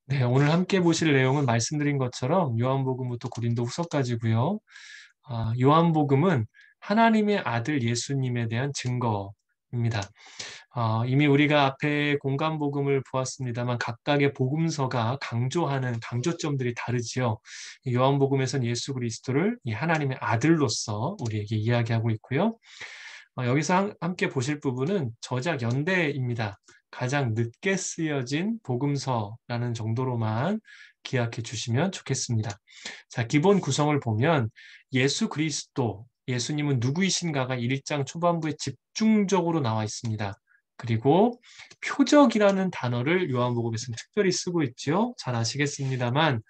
네, 오늘 함께 보실 내용은 말씀드린 것처럼 요한복음부터 고린도후서까지고요. 요한복음은 하나님의 아들 예수님에 대한 증거입니다. 이미 우리가 앞에 공간복음을 보았습니다만 각각의 복음서가 강조하는 강조점들이 다르지요. 요한복음에서는 예수 그리스도를 이 하나님의 아들로서 우리에게 이야기하고 있고요. 여기서 함께 보실 부분은 저작 연대입니다. 가장 늦게 쓰여진 복음서라는 정도로만 기억해 주시면 좋겠습니다. 자, 기본 구성을 보면 예수 그리스도, 예수님은 누구이신가가 1장 초반부에 집중적으로 나와 있습니다. 그리고 표적이라는 단어를 요한복음에서는 특별히 쓰고 있죠. 잘 아시겠습니다만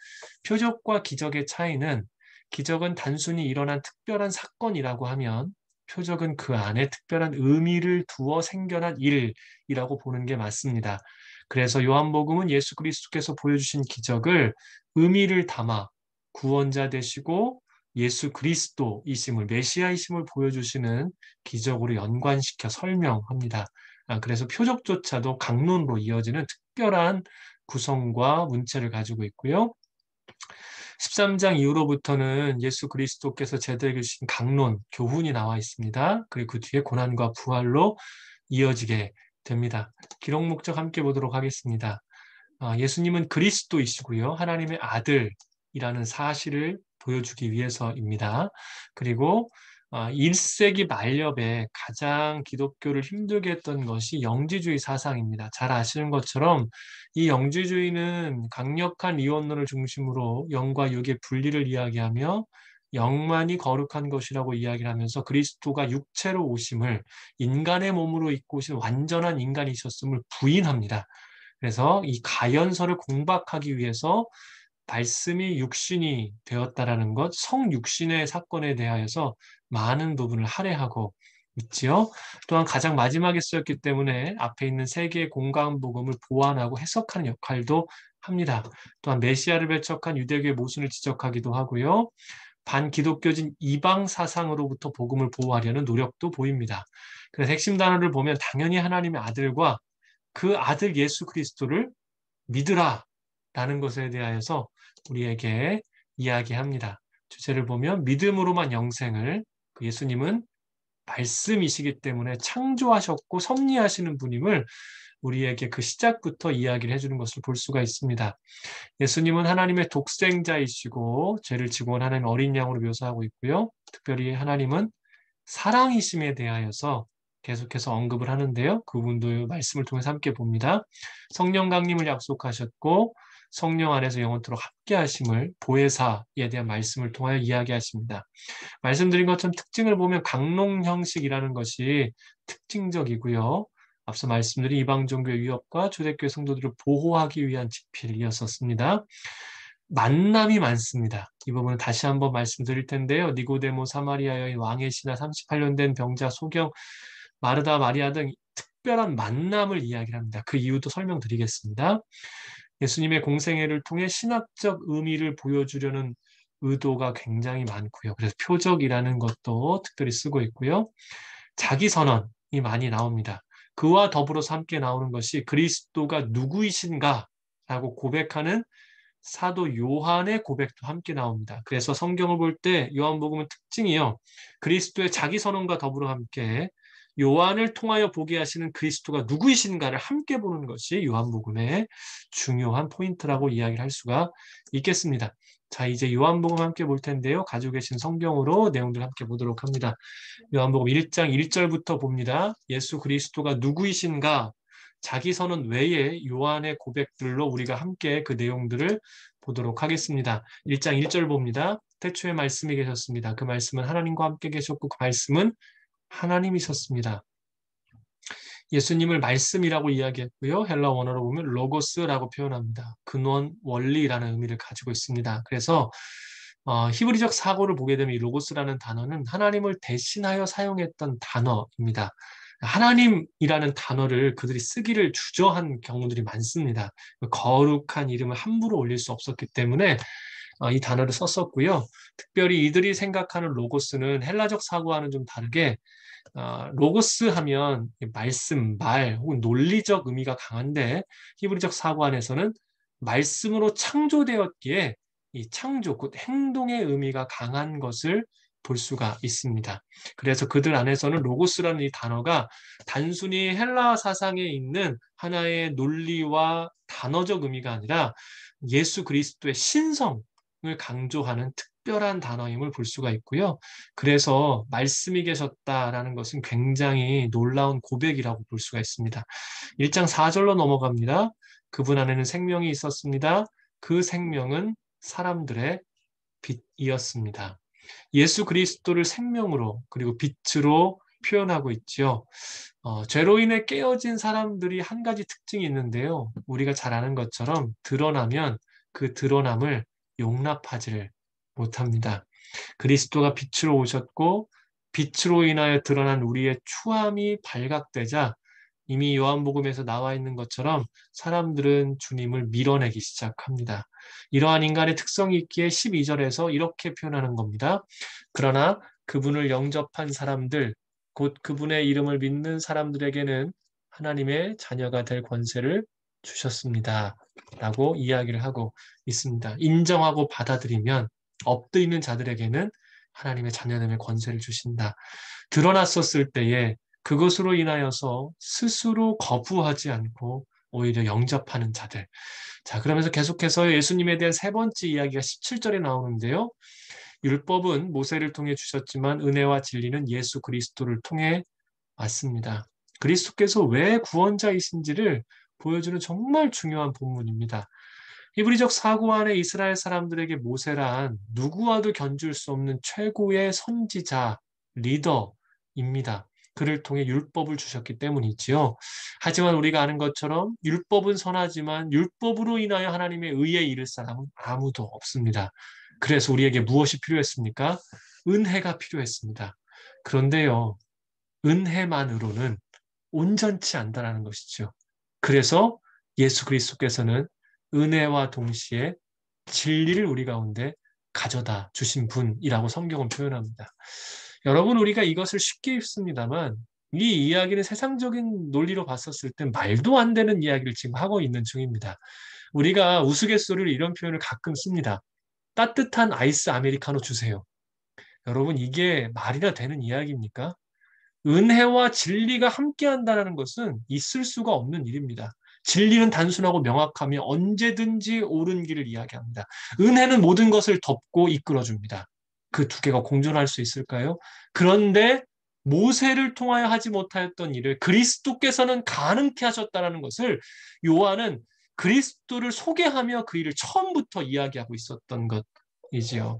표적과 기적의 차이는 기적은 단순히 일어난 특별한 사건이라고 하면 표적은 그 안에 특별한 의미를 두어 생겨난 일이라고 보는 게 맞습니다. 그래서 요한복음은 예수 그리스도께서 보여주신 기적을 의미를 담아 구원자 되시고 예수 그리스도이심을 메시아이심을 보여주시는 기적으로 연관시켜 설명합니다. 그래서 표적조차도 강론으로 이어지는 특별한 구성과 문체를 가지고 있고요. 13장 이후로부터는 예수 그리스도께서 제자에게 주신 강론, 교훈이 나와 있습니다. 그리고 그 뒤에 고난과 부활로 이어지게 됩니다. 기록 목적 함께 보도록 하겠습니다. 예수님은 그리스도이시고요. 하나님의 아들이라는 사실을 보여주기 위해서입니다. 그리고 1세기 말엽에 가장 기독교를 힘들게 했던 것이 영지주의 사상입니다. 잘 아시는 것처럼 이 영지주의는 강력한 이원론을 중심으로 영과 육의 분리를 이야기하며 영만이 거룩한 것이라고 이야기를 하면서 그리스도가 육체로 오심을 인간의 몸으로 입고 오신 완전한 인간이셨음을 부인합니다. 그래서 이 가연서를 공박하기 위해서 말씀이 육신이 되었다라는 것, 성육신의 사건에 대하여서 많은 부분을 할애하고 있지요. 또한 가장 마지막에 쓰였기 때문에 앞에 있는 세 개의 공간복음을 보완하고 해석하는 역할도 합니다. 또한 메시아를 배척한 유대교의 모순을 지적하기도 하고요. 반기독교진 이방 사상으로부터 복음을 보호하려는 노력도 보입니다. 그래서 핵심 단어를 보면 당연히 하나님의 아들과 그 아들 예수 그리스도를 믿으라 라는 것에 대하여서 우리에게 이야기합니다. 주제를 보면 믿음으로만 영생을 그 예수님은 말씀이시기 때문에 창조하셨고 섭리하시는 분임을 우리에게 그 시작부터 이야기를 해주는 것을 볼 수가 있습니다. 예수님은 하나님의 독생자이시고 죄를 지고 온 하나님의 어린 양으로 묘사하고 있고요. 특별히 하나님은 사랑이심에 대하여서 계속해서 언급을 하는데요. 그분도 말씀을 통해서 함께 봅니다. 성령 강림을 약속하셨고 성령 안에서 영원토록 함께 하심을 보혜사에 대한 말씀을 통하여 이야기하십니다. 말씀드린 것처럼 특징을 보면 강론 형식이라는 것이 특징적이고요. 앞서 말씀드린 이방 종교의 위협과 초대교회 성도들을 보호하기 위한 집필이었었습니다. 만남이 많습니다. 이 부분은 다시 한번 말씀드릴 텐데요. 니고데모 사마리아 여인 왕의 신하 38년 된 병자 소경 마르다 마리아 등 특별한 만남을 이야기합니다. 그 이유도 설명드리겠습니다. 예수님의 공생애를 통해 신학적 의미를 보여주려는 의도가 굉장히 많고요. 그래서 표적이라는 것도 특별히 쓰고 있고요. 자기 선언이 많이 나옵니다. 그와 더불어서 함께 나오는 것이 그리스도가 누구이신가라고 고백하는 사도 요한의 고백도 함께 나옵니다. 그래서 성경을 볼 때 요한복음은 특징이요. 그리스도의 자기 선언과 더불어 함께 요한을 통하여 보게 하시는 그리스도가 누구이신가를 함께 보는 것이 요한복음의 중요한 포인트라고 이야기를 할 수가 있겠습니다. 자, 이제 요한복음 함께 볼 텐데요. 가지고 계신 성경으로 내용들 함께 보도록 합니다. 요한복음 1장 1절부터 봅니다. 예수 그리스도가 누구이신가? 자기 선언 외에 요한의 고백들로 우리가 함께 그 내용들을 보도록 하겠습니다. 1장 1절 봅니다. 태초에 말씀이 계셨습니다. 그 말씀은 하나님과 함께 계셨고 그 말씀은 하나님이셨습니다. 예수님을 말씀이라고 이야기했고요. 헬라 원어로 보면 로고스라고 표현합니다. 근원, 원리라는 의미를 가지고 있습니다. 그래서 히브리적 사고를 보게 되면 이 로고스라는 단어는 하나님을 대신하여 사용했던 단어입니다. 하나님이라는 단어를 그들이 쓰기를 주저한 경우들이 많습니다. 거룩한 이름을 함부로 올릴 수 없었기 때문에 이 단어를 썼었고요. 특별히 이들이 생각하는 로고스는 헬라적 사고와는 좀 다르게 로고스 하면 말씀, 말 혹은 논리적 의미가 강한데 히브리적 사고 안에서는 말씀으로 창조되었기에 이 창조, 곧 행동의 의미가 강한 것을 볼 수가 있습니다. 그래서 그들 안에서는 로고스라는 이 단어가 단순히 헬라 사상에 있는 하나의 논리와 단어적 의미가 아니라 예수 그리스도의 신성을 강조하는 특별한 단어임을 볼 수가 있고요. 그래서 말씀이 계셨다라는 것은 굉장히 놀라운 고백이라고 볼 수가 있습니다. 1장 4절로 넘어갑니다. 그분 안에는 생명이 있었습니다. 그 생명은 사람들의 빛이었습니다. 예수 그리스도를 생명으로 그리고 빛으로 표현하고 있지요. 죄로 인해 깨어진 사람들이 한 가지 특징이 있는데요. 우리가 잘 아는 것처럼 드러나면 그 드러남을 용납하지를 못합니다. 그리스도가 빛으로 오셨고 빛으로 인하여 드러난 우리의 추함이 발각되자 이미 요한복음에서 나와 있는 것처럼 사람들은 주님을 밀어내기 시작합니다. 이러한 인간의 특성이 있기에 12절에서 이렇게 표현하는 겁니다. 그러나 그분을 영접한 사람들, 곧 그분의 이름을 믿는 사람들에게는 하나님의 자녀가 될 권세를 주셨습니다. 라고 이야기를 하고 있습니다. 인정하고 받아들이면 엎드리는 자들에게는 하나님의 자녀됨의 권세를 주신다. 드러났었을 때에 그것으로 인하여서 스스로 거부하지 않고 오히려 영접하는 자들. 자, 그러면서 계속해서 예수님에 대한 세 번째 이야기가 17절에 나오는데요. 율법은 모세를 통해 주셨지만 은혜와 진리는 예수 그리스도를 통해 왔습니다. 그리스도께서 왜 구원자이신지를 보여주는 정말 중요한 본문입니다. 히브리적 사고 안에 이스라엘 사람들에게 모세란 누구와도 견줄 수 없는 최고의 선지자, 리더입니다. 그를 통해 율법을 주셨기 때문이지요. 하지만 우리가 아는 것처럼 율법은 선하지만 율법으로 인하여 하나님의 의에 이를 사람은 아무도 없습니다. 그래서 우리에게 무엇이 필요했습니까? 은혜가 필요했습니다. 그런데요, 은혜만으로는 온전치 않다라는 것이죠. 그래서 예수 그리스도께서는 은혜와 동시에 진리를 우리 가운데 가져다 주신 분이라고 성경은 표현합니다. 여러분, 우리가 이것을 쉽게 읽습니다만 이 이야기는 세상적인 논리로 봤었을 때 말도 안 되는 이야기를 지금 하고 있는 중입니다. 우리가 우스갯소리로 이런 표현을 가끔 씁니다. 따뜻한 아이스 아메리카노 주세요. 여러분, 이게 말이나 되는 이야기입니까? 은혜와 진리가 함께한다는 것은 있을 수가 없는 일입니다. 진리는 단순하고 명확하며 언제든지 옳은 길을 이야기합니다. 은혜는 모든 것을 덮고 이끌어줍니다. 그 두 개가 공존할 수 있을까요? 그런데 모세를 통하여 하지 못하였던 일을 그리스도께서는 가능케 하셨다는 것을 요한은 그리스도를 소개하며 그 일을 처음부터 이야기하고 있었던 것이지요.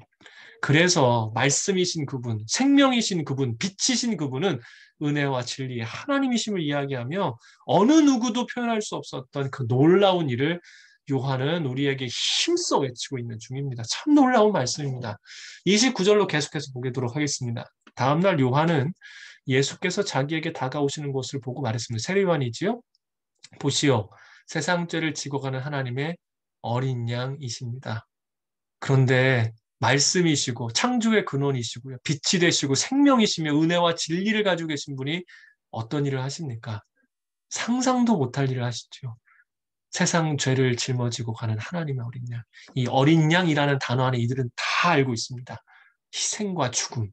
그래서 말씀이신 그분, 생명이신 그분, 빛이신 그분은 은혜와 진리의 하나님이심을 이야기하며 어느 누구도 표현할 수 없었던 그 놀라운 일을 요한은 우리에게 힘써 외치고 있는 중입니다. 참 놀라운 말씀입니다. 29절로 계속해서 보도록 하겠습니다. 다음날 요한은 예수께서 자기에게 다가오시는 것을 보고 말했습니다. 세례요한이지요? 보시오, 세상 죄를 지고 가는 하나님의 어린 양이십니다. 그런데 말씀이시고 창조의 근원이시고요. 빛이 되시고 생명이시며 은혜와 진리를 가지고 계신 분이 어떤 일을 하십니까? 상상도 못할 일을 하시죠. 세상 죄를 짊어지고 가는 하나님의 어린 양. 이 어린 양이라는 단어 안에 이들은 다 알고 있습니다. 희생과 죽음.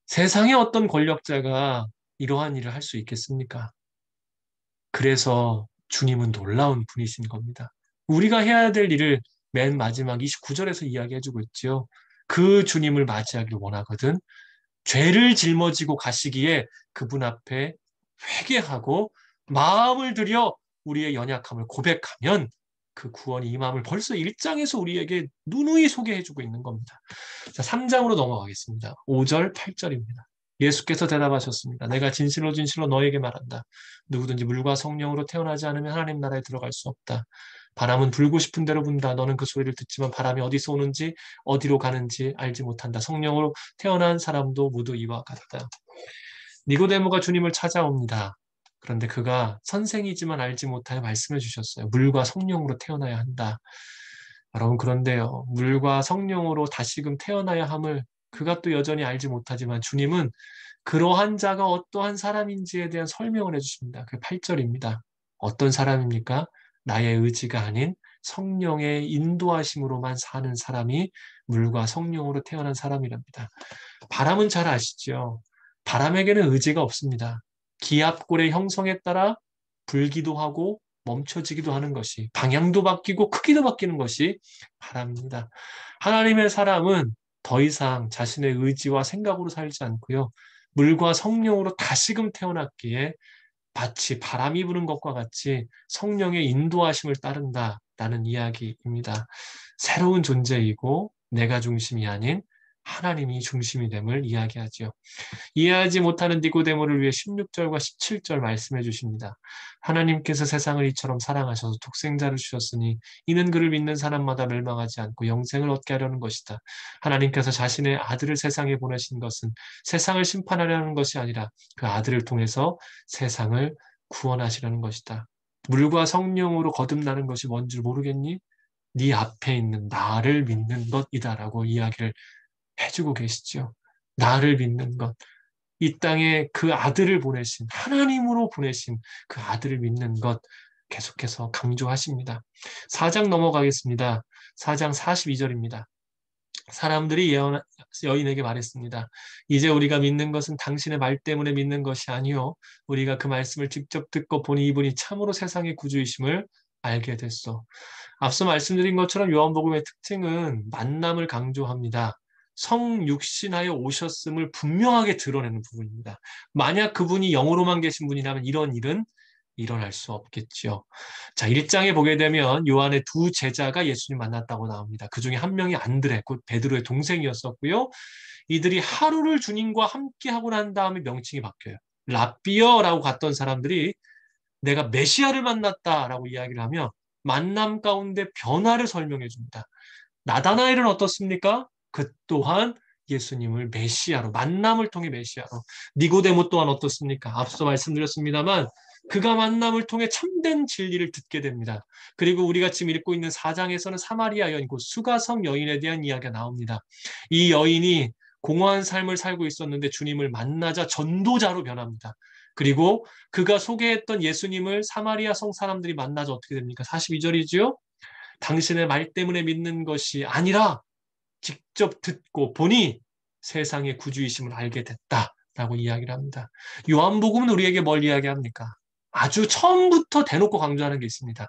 세상의 어떤 권력자가 이러한 일을 할 수 있겠습니까? 그래서 주님은 놀라운 분이신 겁니다. 우리가 해야 될 일을 맨 마지막 29절에서 이야기해주고 있지요. 그 주님을 맞이하기를 원하거든. 죄를 짊어지고 가시기에 그분 앞에 회개하고 마음을 들여 우리의 연약함을 고백하면 그 구원이 임함을 벌써 1장에서 우리에게 누누이 소개해주고 있는 겁니다. 자, 3장으로 넘어가겠습니다. 5절, 8절입니다. 예수께서 대답하셨습니다. 내가 진실로 진실로 너에게 말한다. 누구든지 물과 성령으로 태어나지 않으면 하나님 나라에 들어갈 수 없다. 바람은 불고 싶은 대로 분다. 너는 그 소리를 듣지만 바람이 어디서 오는지 어디로 가는지 알지 못한다. 성령으로 태어난 사람도 모두 이와 같다. 니고데모가 주님을 찾아옵니다. 그런데 그가 선생이지만 알지 못하여 말씀해 주셨어요. 물과 성령으로 태어나야 한다. 여러분, 그런데요, 물과 성령으로 다시금 태어나야 함을 그가 또 여전히 알지 못하지만 주님은 그러한 자가 어떠한 사람인지에 대한 설명을 해주십니다. 그 8절입니다. 어떤 사람입니까? 나의 의지가 아닌 성령의 인도하심으로만 사는 사람이 물과 성령으로 태어난 사람이랍니다. 바람은 잘 아시죠? 바람에게는 의지가 없습니다. 기압골의 형성에 따라 불기도 하고 멈춰지기도 하는 것이, 방향도 바뀌고 크기도 바뀌는 것이 바람입니다. 하나님의 사람은 더 이상 자신의 의지와 생각으로 살지 않고요. 물과 성령으로 다시금 태어났기에 마치 바람이 부는 것과 같이 성령의 인도하심을 따른다라는 이야기입니다. 새로운 존재이고 내가 중심이 아닌 하나님이 중심이 됨을 이야기하지요. 이해하지 못하는 니고데모를 위해 16절과 17절 말씀해 주십니다. 하나님께서 세상을 이처럼 사랑하셔서 독생자를 주셨으니 이는 그를 믿는 사람마다 멸망하지 않고 영생을 얻게 하려는 것이다. 하나님께서 자신의 아들을 세상에 보내신 것은 세상을 심판하려는 것이 아니라 그 아들을 통해서 세상을 구원하시려는 것이다. 물과 성령으로 거듭나는 것이 뭔 줄 모르겠니? 네 앞에 있는 나를 믿는 것이다라고 이야기를 해주고 계시죠. 나를 믿는 것. 이 땅에 그 아들을 보내신, 하나님으로 보내신 그 아들을 믿는 것 계속해서 강조하십니다. 4장 넘어가겠습니다. 4장 42절입니다. 사람들이 여인에게 말했습니다. 이제 우리가 믿는 것은 당신의 말 때문에 믿는 것이 아니요. 우리가 그 말씀을 직접 듣고 보니 이분이 참으로 세상의 구주이심을 알게 됐어. 앞서 말씀드린 것처럼 요한복음의 특징은 만남을 강조합니다. 성육신하여 오셨음을 분명하게 드러내는 부분입니다. 만약 그분이 영으로만 계신 분이라면 이런 일은 일어날 수 없겠지요. 자, 1장에 보게 되면 요한의 두 제자가 예수님 만났다고 나옵니다. 그 중에 한 명이 안드레, 곧 베드로의 동생이었었고요. 이들이 하루를 주님과 함께 하고 난 다음에 명칭이 바뀌어요. 랍비어라고 갔던 사람들이 내가 메시아를 만났다라고 이야기를 하며 만남 가운데 변화를 설명해 줍니다. 나다나엘은 어떻습니까? 그 또한 예수님을 메시아로, 만남을 통해 메시아로. 니고데모 또한 어떻습니까? 앞서 말씀드렸습니다만 그가 만남을 통해 참된 진리를 듣게 됩니다. 그리고 우리가 지금 읽고 있는 4장에서는 사마리아 여인, 곧 수가성 여인에 대한 이야기가 나옵니다. 이 여인이 공허한 삶을 살고 있었는데 주님을 만나자 전도자로 변합니다. 그리고 그가 소개했던 예수님을 사마리아 성 사람들이 만나자 어떻게 됩니까? 42절이지요. 당신의 말 때문에 믿는 것이 아니라 직접 듣고 보니 세상의 구주이심을 알게 됐다라고 이야기를 합니다. 요한복음은 우리에게 뭘 이야기합니까? 아주 처음부터 대놓고 강조하는 게 있습니다.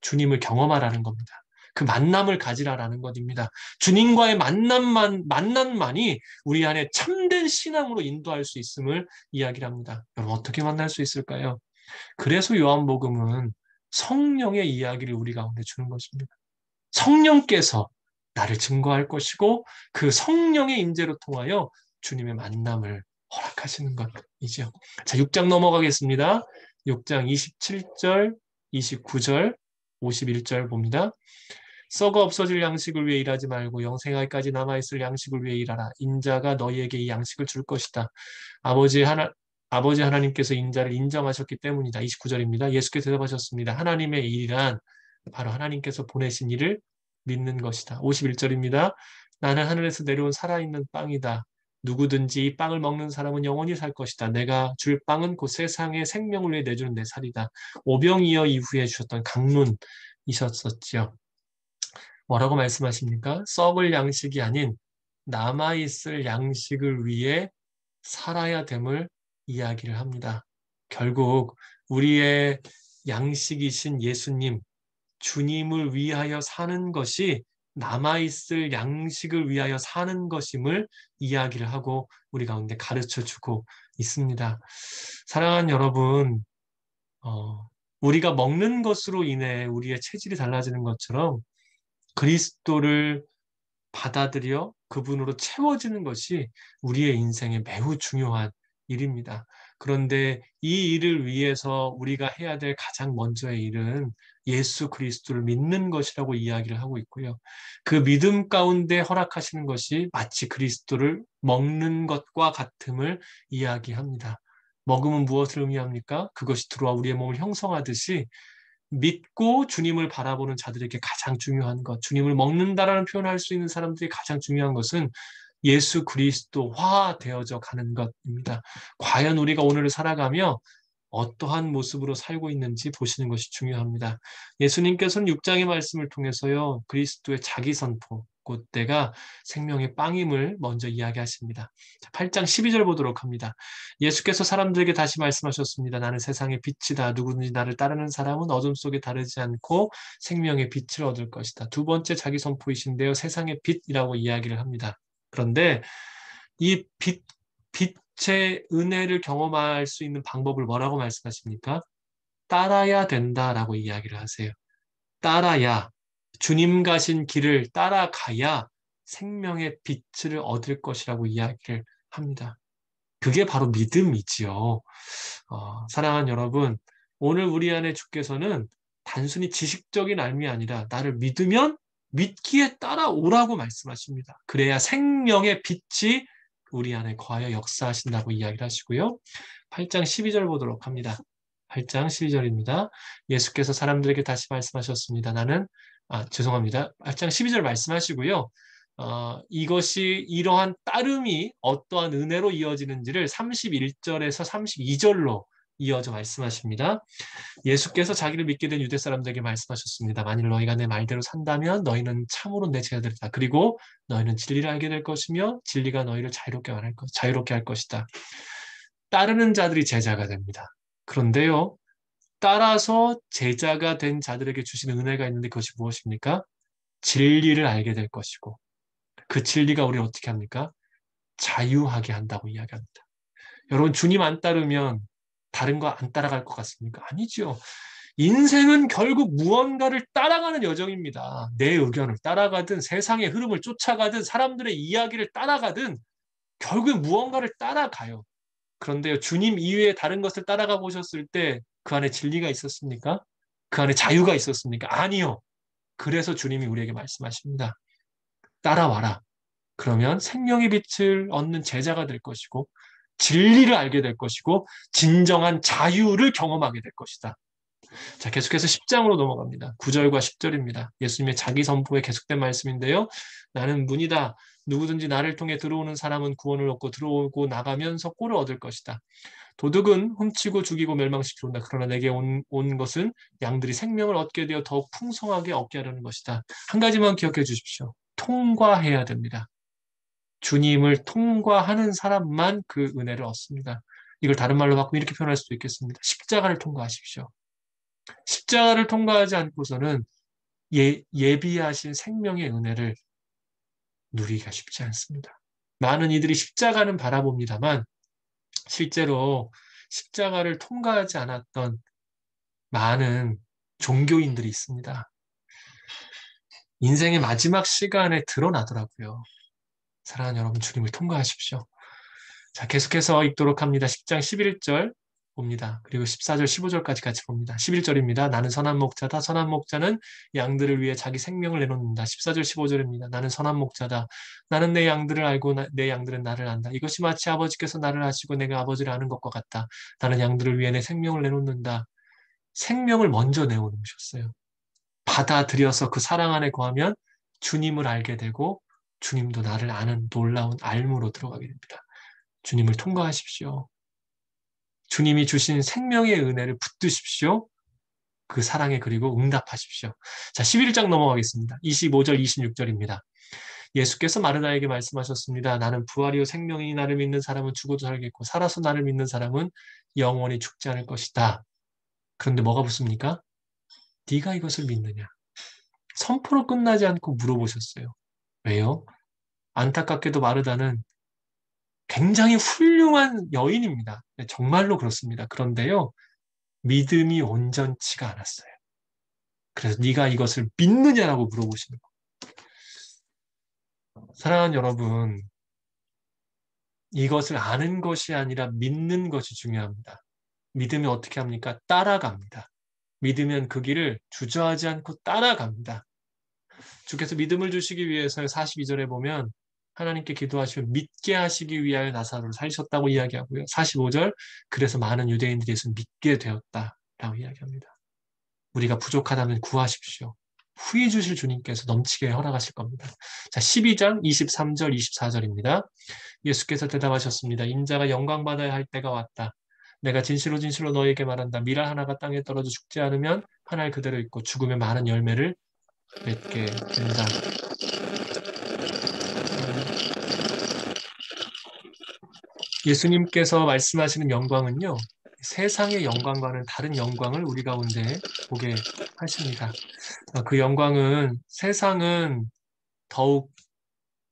주님을 경험하라는 겁니다. 그 만남을 가지라라는 것입니다. 주님과의 만남만이 우리 안에 참된 신앙으로 인도할 수 있음을 이야기를 합니다. 여러분 어떻게 만날 수 있을까요? 그래서 요한복음은 성령의 이야기를 우리 가운데 주는 것입니다. 성령께서 나를 증거할 것이고 그 성령의 인재로 통하여 주님의 만남을 허락하시는 것이죠. 자, 6장 넘어가겠습니다. 6장 27절, 29절, 51절 봅니다. 썩어 없어질 양식을 위해 일하지 말고 영생하기까지 남아있을 양식을 위해 일하라. 인자가 너희에게 이 양식을 줄 것이다. 아버지 하나님께서 인자를 인정하셨기 때문이다. 29절입니다. 예수께서 대답하셨습니다. 하나님의 일이란 바로 하나님께서 보내신 일을 믿는 것이다. 51절입니다. 나는 하늘에서 내려온 살아있는 빵이다. 누구든지 이 빵을 먹는 사람은 영원히 살 것이다. 내가 줄 빵은 곧 세상의 생명을 위해 내주는 내 살이다. 오병이어 이후에 주셨던 강론이셨었지요. 뭐라고 말씀하십니까? 썩을 양식이 아닌 남아있을 양식을 위해 살아야 됨을 이야기를 합니다. 결국 우리의 양식이신 예수님, 주님을 위하여 사는 것이 남아있을 양식을 위하여 사는 것임을 이야기를 하고 우리 가운데 가르쳐주고 있습니다. 사랑하는 여러분, 우리가 먹는 것으로 인해 우리의 체질이 달라지는 것처럼 그리스도를 받아들여 그분으로 채워지는 것이 우리의 인생에 매우 중요한 일입니다. 그런데 이 일을 위해서 우리가 해야 될 가장 먼저의 일은 예수 그리스도를 믿는 것이라고 이야기를 하고 있고요. 그 믿음 가운데 허락하시는 것이 마치 그리스도를 먹는 것과 같음을 이야기합니다. 먹음은 무엇을 의미합니까? 그것이 들어와 우리의 몸을 형성하듯이 믿고 주님을 바라보는 자들에게 가장 중요한 것, 주님을 먹는다라는 표현을 할 수 있는 사람들이 가장 중요한 것은 예수 그리스도화 되어져 가는 것입니다. 과연 우리가 오늘을 살아가며 어떠한 모습으로 살고 있는지 보시는 것이 중요합니다. 예수님께서는 6장의 말씀을 통해서요, 그리스도의 자기 선포, 곧 내가 생명의 빵임을 먼저 이야기하십니다. 8장 12절 보도록 합니다. 예수께서 사람들에게 다시 말씀하셨습니다. 나는 세상의 빛이다. 누구든지 나를 따르는 사람은 어둠 속에 다르지 않고 생명의 빛을 얻을 것이다. 두 번째 자기 선포이신데요, 세상의 빛이라고 이야기를 합니다. 그런데 이 빛의 은혜를 경험할 수 있는 방법을 뭐라고 말씀하십니까? 따라야 된다라고 이야기를 하세요. 따라야, 주님 가신 길을 따라가야 생명의 빛을 얻을 것이라고 이야기를 합니다. 그게 바로 믿음이지요. 사랑하는 여러분, 오늘 우리 안에 주께서는 단순히 지식적인 알미 아니라 나를 믿으면 믿기에 따라오라고 말씀하십니다. 그래야 생명의 빛이 우리 안에 거하여 역사하신다고 이야기를 하시고요. 8장 12절 보도록 합니다. 8장 12절입니다. 예수께서 사람들에게 다시 말씀하셨습니다. 죄송합니다. 8장 12절 말씀하시고요. 이것이 이러한 따름이 어떠한 은혜로 이어지는지를 31절에서 32절로 이어져 말씀하십니다. 예수께서 자기를 믿게 된 유대 사람들에게 말씀하셨습니다. 만일 너희가 내 말대로 산다면 너희는 참으로 내 제자들이다. 그리고 너희는 진리를 알게 될 것이며 진리가 너희를 자유롭게 할 것이다. 따르는 자들이 제자가 됩니다. 그런데요, 따라서 제자가 된 자들에게 주신 은혜가 있는데 그것이 무엇입니까? 진리를 알게 될 것이고 그 진리가 우리를 어떻게 합니까? 자유하게 한다고 이야기합니다. 여러분, 주님 안 따르면 다른 거 안 따라갈 것 같습니까? 아니죠. 인생은 결국 무언가를 따라가는 여정입니다. 내 의견을 따라가든 세상의 흐름을 쫓아가든 사람들의 이야기를 따라가든 결국엔 무언가를 따라가요. 그런데요, 주님 이외에 다른 것을 따라가 보셨을 때 그 안에 진리가 있었습니까? 그 안에 자유가 있었습니까? 아니요. 그래서 주님이 우리에게 말씀하십니다. 따라와라. 그러면 생명의 빛을 얻는 제자가 될 것이고 진리를 알게 될 것이고 진정한 자유를 경험하게 될 것이다. 자, 계속해서 10장으로 넘어갑니다. 9절과 10절입니다. 예수님의 자기 선포에 계속된 말씀인데요. 나는 문이다. 누구든지 나를 통해 들어오는 사람은 구원을 얻고 들어오고 나가면서 꼴을 얻을 것이다. 도둑은 훔치고 죽이고 멸망시키러 온다. 그러나 내게 온 것은 양들이 생명을 얻게 되어 더욱 풍성하게 얻게 하려는 것이다. 한 가지만 기억해 주십시오. 통과해야 됩니다. 주님을 통과하는 사람만 그 은혜를 얻습니다. 이걸 다른 말로 바꾸면 이렇게 표현할 수도 있겠습니다. 십자가를 통과하십시오. 십자가를 통과하지 않고서는 예비하신 생명의 은혜를 누리기가 쉽지 않습니다. 많은 이들이 십자가는 바라봅니다만 실제로 십자가를 통과하지 않았던 많은 종교인들이 있습니다. 인생의 마지막 시간에 드러나더라고요. 사랑하는 여러분, 주님을 통과하십시오. 자, 계속해서 읽도록 합니다. 10장 11절 봅니다. 그리고 14절, 15절까지 같이 봅니다. 11절입니다. 나는 선한 목자다. 선한 목자는 양들을 위해 자기 생명을 내놓는다. 14절, 15절입니다. 나는 선한 목자다. 나는 내 양들을 알고 내 양들은 나를 안다. 이것이 마치 아버지께서 나를 아시고 내가 아버지를 아는 것과 같다. 나는 양들을 위해 내 생명을 내놓는다. 생명을 먼저 내놓으셨어요. 받아들여서 그 사랑 안에 거하면 주님을 알게 되고 주님도 나를 아는 놀라운 알무로 들어가게 됩니다. 주님을 통과하십시오. 주님이 주신 생명의 은혜를 붙드십시오. 그 사랑에 그리고 응답하십시오. 자, 11장 넘어가겠습니다. 25절, 26절입니다. 예수께서 마르다에게 말씀하셨습니다. 나는 부활이요 생명이니 나를 믿는 사람은 죽어도 살겠고 살아서 나를 믿는 사람은 영원히 죽지 않을 것이다. 그런데 뭐가 붙습니까? 네가 이것을 믿느냐? 선포로 끝나지 않고 물어보셨어요. 왜요? 안타깝게도 마르다는 굉장히 훌륭한 여인입니다. 정말로 그렇습니다. 그런데요, 믿음이 온전치가 않았어요. 그래서 네가 이것을 믿느냐라고 물어보시는 거예요. 사랑하는 여러분, 이것을 아는 것이 아니라 믿는 것이 중요합니다. 믿으면 어떻게 합니까? 따라갑니다. 믿으면 그 길을 주저하지 않고 따라갑니다. 주께서 믿음을 주시기 위해서 42절에 보면 하나님께 기도하시면 믿게 하시기 위하여 나사로를 살리셨다고 이야기하고요. 45절, 그래서 많은 유대인들이 예수를 믿게 되었다라고 이야기합니다. 우리가 부족하다면 구하십시오. 후히 주실 주님께서 넘치게 허락하실 겁니다. 자, 12장 23절, 24절입니다. 예수께서 대답하셨습니다. 인자가 영광받아야 할 때가 왔다. 내가 진실로 진실로 너희에게 말한다. 밀알 하나가 땅에 떨어져 죽지 않으면 한 알 그대로 있고 죽으면 많은 열매를 맺게 된다. 예수님께서 말씀하시는 영광은요, 세상의 영광과는 다른 영광을 우리 가운데 보게 하십니다. 그 영광은 세상은 더욱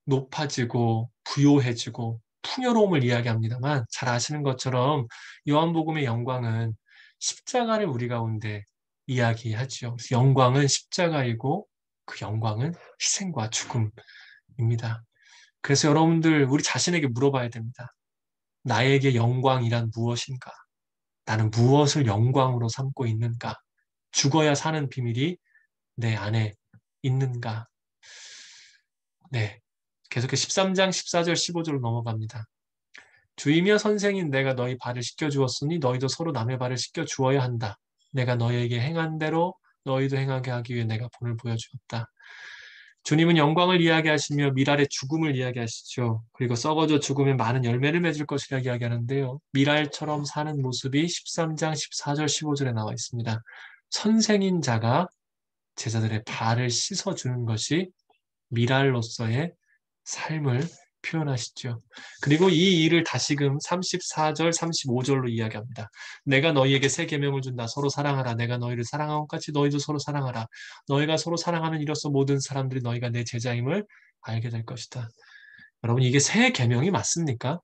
높아지고 부요해지고 풍요로움을 이야기합니다만 잘 아시는 것처럼 요한복음의 영광은 십자가를 우리 가운데 이야기하죠. 그래서 영광은 십자가이고 그 영광은 희생과 죽음입니다. 그래서 여러분들 우리 자신에게 물어봐야 됩니다. 나에게 영광이란 무엇인가? 나는 무엇을 영광으로 삼고 있는가? 죽어야 사는 비밀이 내 안에 있는가? 네. 계속해서 13장 14절 15절로 넘어갑니다. 주이며 선생인 내가 너희 발을 씻겨 주었으니 너희도 서로 남의 발을 씻겨 주어야 한다. 내가 너희에게 행한 대로 너희도 행하게 하기 위해 내가 본을 보여주었다. 주님은 영광을 이야기하시며 미랄의 죽음을 이야기하시죠. 그리고 썩어져 죽으면 많은 열매를 맺을 것이라 이야기하는데요. 미랄처럼 사는 모습이 13장 14절 15절에 나와 있습니다. 선생인 자가 제자들의 발을 씻어주는 것이 미랄로서의 삶을 표현하시죠. 그리고 이 일을 다시금 34절, 35절로 이야기합니다. 내가 너희에게 새 계명을 준다. 서로 사랑하라. 내가 너희를 사랑한 것 같이 너희도 서로 사랑하라. 너희가 서로 사랑하면 이로써 모든 사람들이 너희가 내 제자임을 알게 될 것이다. 여러분 이게 새 계명이 맞습니까?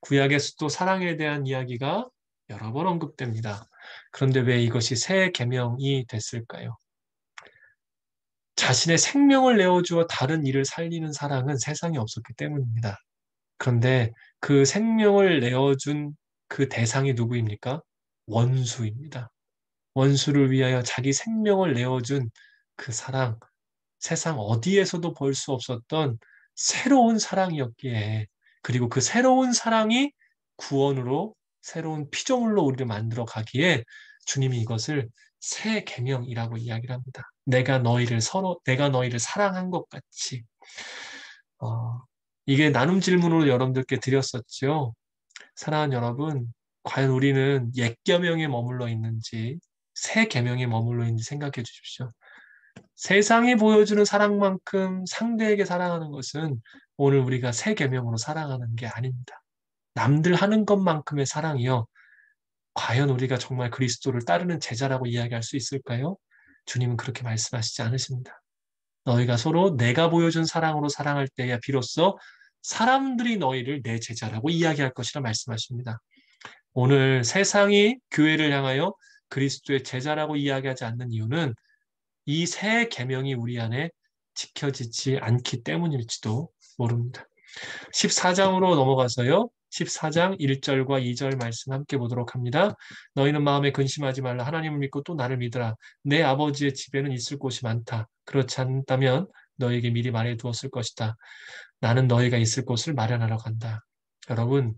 구약에서도 사랑에 대한 이야기가 여러 번 언급됩니다. 그런데 왜 이것이 새 계명이 됐을까요? 자신의 생명을 내어주어 다른 이를 살리는 사랑은 세상에 없었기 때문입니다. 그런데 그 생명을 내어준 그 대상이 누구입니까? 원수입니다. 원수를 위하여 자기 생명을 내어준 그 사랑, 세상 어디에서도 볼 수 없었던 새로운 사랑이었기에, 그리고 그 새로운 사랑이 구원으로 새로운 피조물로 우리를 만들어 가기에 주님이 이것을 새 계명이라고 이야기를 합니다. 내가 너희를 사랑한 것 같이. 어, 이게 나눔 질문으로 여러분들께 드렸었죠. 사랑하는 여러분, 과연 우리는 옛 계명에 머물러 있는지 새 계명에 머물러 있는지 생각해 주십시오. 세상이 보여주는 사랑만큼 상대에게 사랑하는 것은 오늘 우리가 새 계명으로 사랑하는 게 아닙니다. 남들 하는 것만큼의 사랑이요. 과연 우리가 정말 그리스도를 따르는 제자라고 이야기할 수 있을까요? 주님은 그렇게 말씀하시지 않으십니다. 너희가 서로 내가 보여준 사랑으로 사랑할 때야 비로소 사람들이 너희를 내 제자라고 이야기할 것이라 말씀하십니다. 오늘 세상이 교회를 향하여 그리스도의 제자라고 이야기하지 않는 이유는 이 새 계명이 우리 안에 지켜지지 않기 때문일지도 모릅니다. 14장으로 넘어가서요. 14장 1절과 2절 말씀 함께 보도록 합니다. 너희는 마음에 근심하지 말라. 하나님을 믿고 또 나를 믿으라. 내 아버지의 집에는 있을 곳이 많다. 그렇지 않다면 너에게 미리 말해 두었을 것이다. 나는 너희가 있을 곳을 마련하러 간다. 여러분,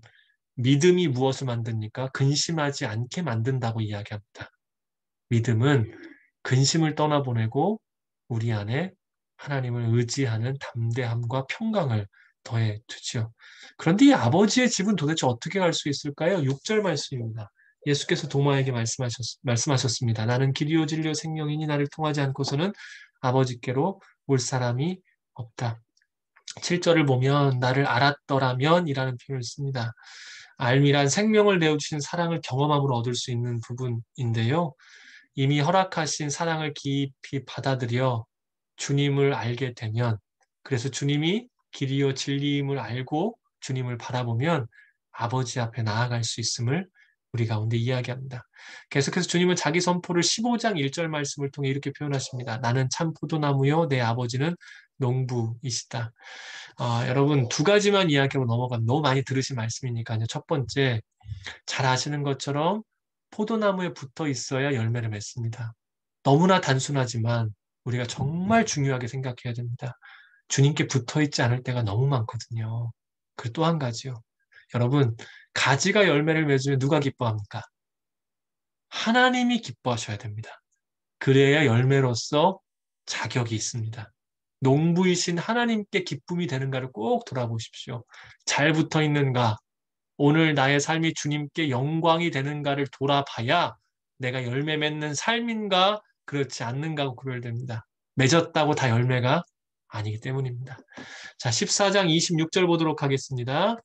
믿음이 무엇을 만듭니까? 근심하지 않게 만든다고 이야기합니다. 믿음은 근심을 떠나보내고 우리 안에 하나님을 의지하는 담대함과 평강을 더해 주지요. 그런데 이 아버지의 집은 도대체 어떻게 갈 수 있을까요? 6절 말씀입니다. 예수께서 도마에게 말씀하셨습니다. 나는 길이요 진리요 생명이니 나를 통하지 않고서는 아버지께로 올 사람이 없다. 7절을 보면 나를 알았더라면 이라는 표현을 씁니다. 알미란 생명을 내어주신 사랑을 경험함으로 얻을 수 있는 부분인데요. 이미 허락하신 사랑을 깊이 받아들여 주님을 알게 되면, 그래서 주님이 길이요 진리임을 알고 주님을 바라보면 아버지 앞에 나아갈 수 있음을 우리 가운데 이야기합니다. 계속해서 주님은 자기 선포를 15장 1절 말씀을 통해 이렇게 표현하십니다. 나는 참 포도나무요 내 아버지는 농부이시다. 여러분 두 가지만 이야기하고 넘어가면 너무 많이 들으신 말씀이니까요. 첫 번째, 잘 아시는 것처럼 포도나무에 붙어 있어야 열매를 맺습니다. 너무나 단순하지만 우리가 정말 중요하게 생각해야 됩니다. 주님께 붙어 있지 않을 때가 너무 많거든요. 그리고 또 한 가지요. 여러분, 가지가 열매를 맺으면 누가 기뻐합니까? 하나님이 기뻐하셔야 됩니다. 그래야 열매로서 자격이 있습니다. 농부이신 하나님께 기쁨이 되는가를 꼭 돌아보십시오. 잘 붙어 있는가? 오늘 나의 삶이 주님께 영광이 되는가를 돌아봐야 내가 열매 맺는 삶인가 그렇지 않는가 구별됩니다. 맺었다고 다 열매가 아니기 때문입니다. 자, 14장 26절 보도록 하겠습니다.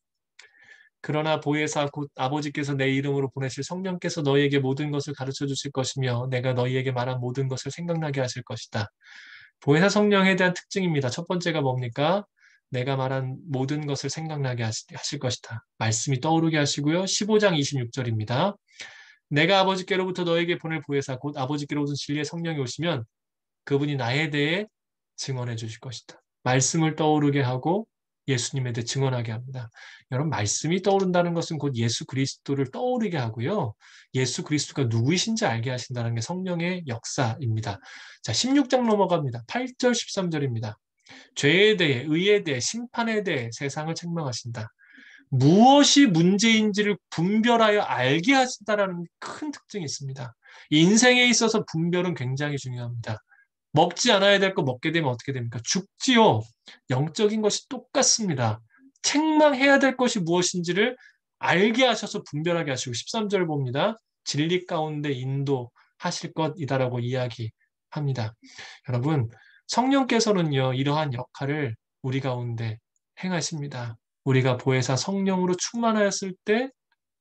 그러나 보혜사 곧 아버지께서 내 이름으로 보내실 성령께서 너희에게 모든 것을 가르쳐 주실 것이며 내가 너희에게 말한 모든 것을 생각나게 하실 것이다. 보혜사 성령에 대한 특징입니다. 첫 번째가 뭡니까? 내가 말한 모든 것을 생각나게 하실 것이다. 말씀이 떠오르게 하시고요. 15장 26절입니다. 내가 아버지께로부터 너에게 보낼 보혜사 곧 아버지께로부터 진리의 성령이 오시면 그분이 나에 대해 증언해 주실 것이다. 말씀을 떠오르게 하고 예수님에 대해 증언하게 합니다. 여러분, 말씀이 떠오른다는 것은 곧 예수 그리스도를 떠오르게 하고요. 예수 그리스도가 누구이신지 알게 하신다는 게 성령의 역사입니다. 자, 16장 넘어갑니다. 8절, 13절입니다. 죄에 대해, 의에 대해, 심판에 대해 세상을 책망하신다. 무엇이 문제인지를 분별하여 알게 하신다라는 큰 특징이 있습니다. 인생에 있어서 분별은 굉장히 중요합니다. 먹지 않아야 될 거 먹게 되면 어떻게 됩니까? 죽지요. 영적인 것이 똑같습니다. 책망해야 될 것이 무엇인지를 알게 하셔서 분별하게 하시고 13절 봅니다. 진리 가운데 인도하실 것이다라고 이야기합니다. 여러분, 성령께서는요, 이러한 역할을 우리 가운데 행하십니다. 우리가 보혜사 성령으로 충만하였을 때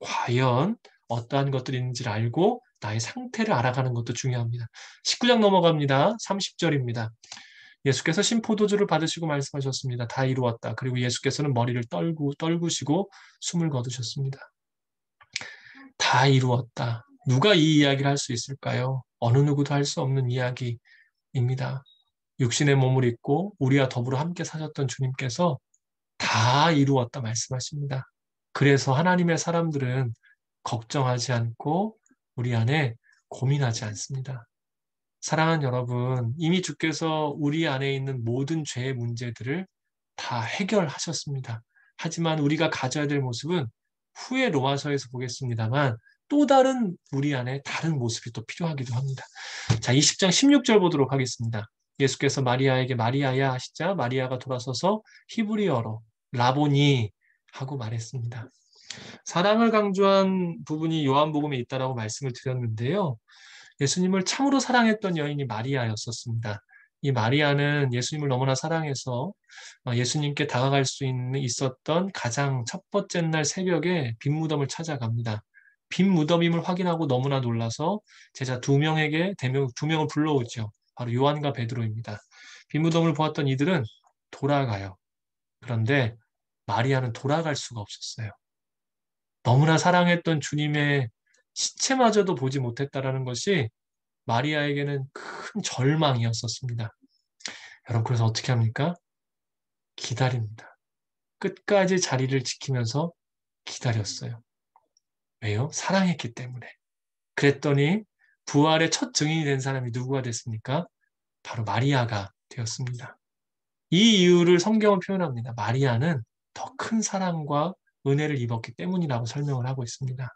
과연 어떠한 것들이 있는지를 알고 나의 상태를 알아가는 것도 중요합니다. 19장 넘어갑니다. 30절입니다. 예수께서 신포도주를 받으시고 말씀하셨습니다. 다 이루었다. 그리고 예수께서는 머리를 떨구시고 숨을 거두셨습니다. 다 이루었다. 누가 이 이야기를 할 수 있을까요? 어느 누구도 할 수 없는 이야기입니다. 육신의 몸을 입고 우리와 더불어 함께 사셨던 주님께서 다 이루었다 말씀하십니다. 그래서 하나님의 사람들은 걱정하지 않고 우리 안에 고민하지 않습니다. 사랑하는 여러분, 이미 주께서 우리 안에 있는 모든 죄의 문제들을 다 해결하셨습니다. 하지만 우리가 가져야 될 모습은 후에 로마서에서 보겠습니다만 또 다른 우리 안에 다른 모습이 또 필요하기도 합니다. 자, 20장 16절 보도록 하겠습니다. 예수께서 마리아에게 마리아야 하시자 마리아가 돌아서서 히브리어로 라보니 하고 말했습니다. 사랑을 강조한 부분이 요한복음에 있다라고 말씀을 드렸는데요. 예수님을 참으로 사랑했던 여인이 마리아였었습니다. 이 마리아는 예수님을 너무나 사랑해서 예수님께 다가갈 수 있었던 가장 첫 번째 날 새벽에 빈 무덤을 찾아갑니다. 빈 무덤임을 확인하고 너무나 놀라서 제자 두 명을 불러오죠. 바로 요한과 베드로입니다. 빈 무덤을 보았던 이들은 돌아가요. 그런데 마리아는 돌아갈 수가 없었어요. 너무나 사랑했던 주님의 시체마저도 보지 못했다라는 것이 마리아에게는 큰 절망이었었습니다. 여러분, 그래서 어떻게 합니까? 기다립니다. 끝까지 자리를 지키면서 기다렸어요. 왜요? 사랑했기 때문에. 그랬더니 부활의 첫 증인이 된 사람이 누구가 됐습니까? 바로 마리아가 되었습니다. 이 이유를 성경은 표현합니다. 마리아는 더 큰 사랑과 은혜를 입었기 때문이라고 설명을 하고 있습니다.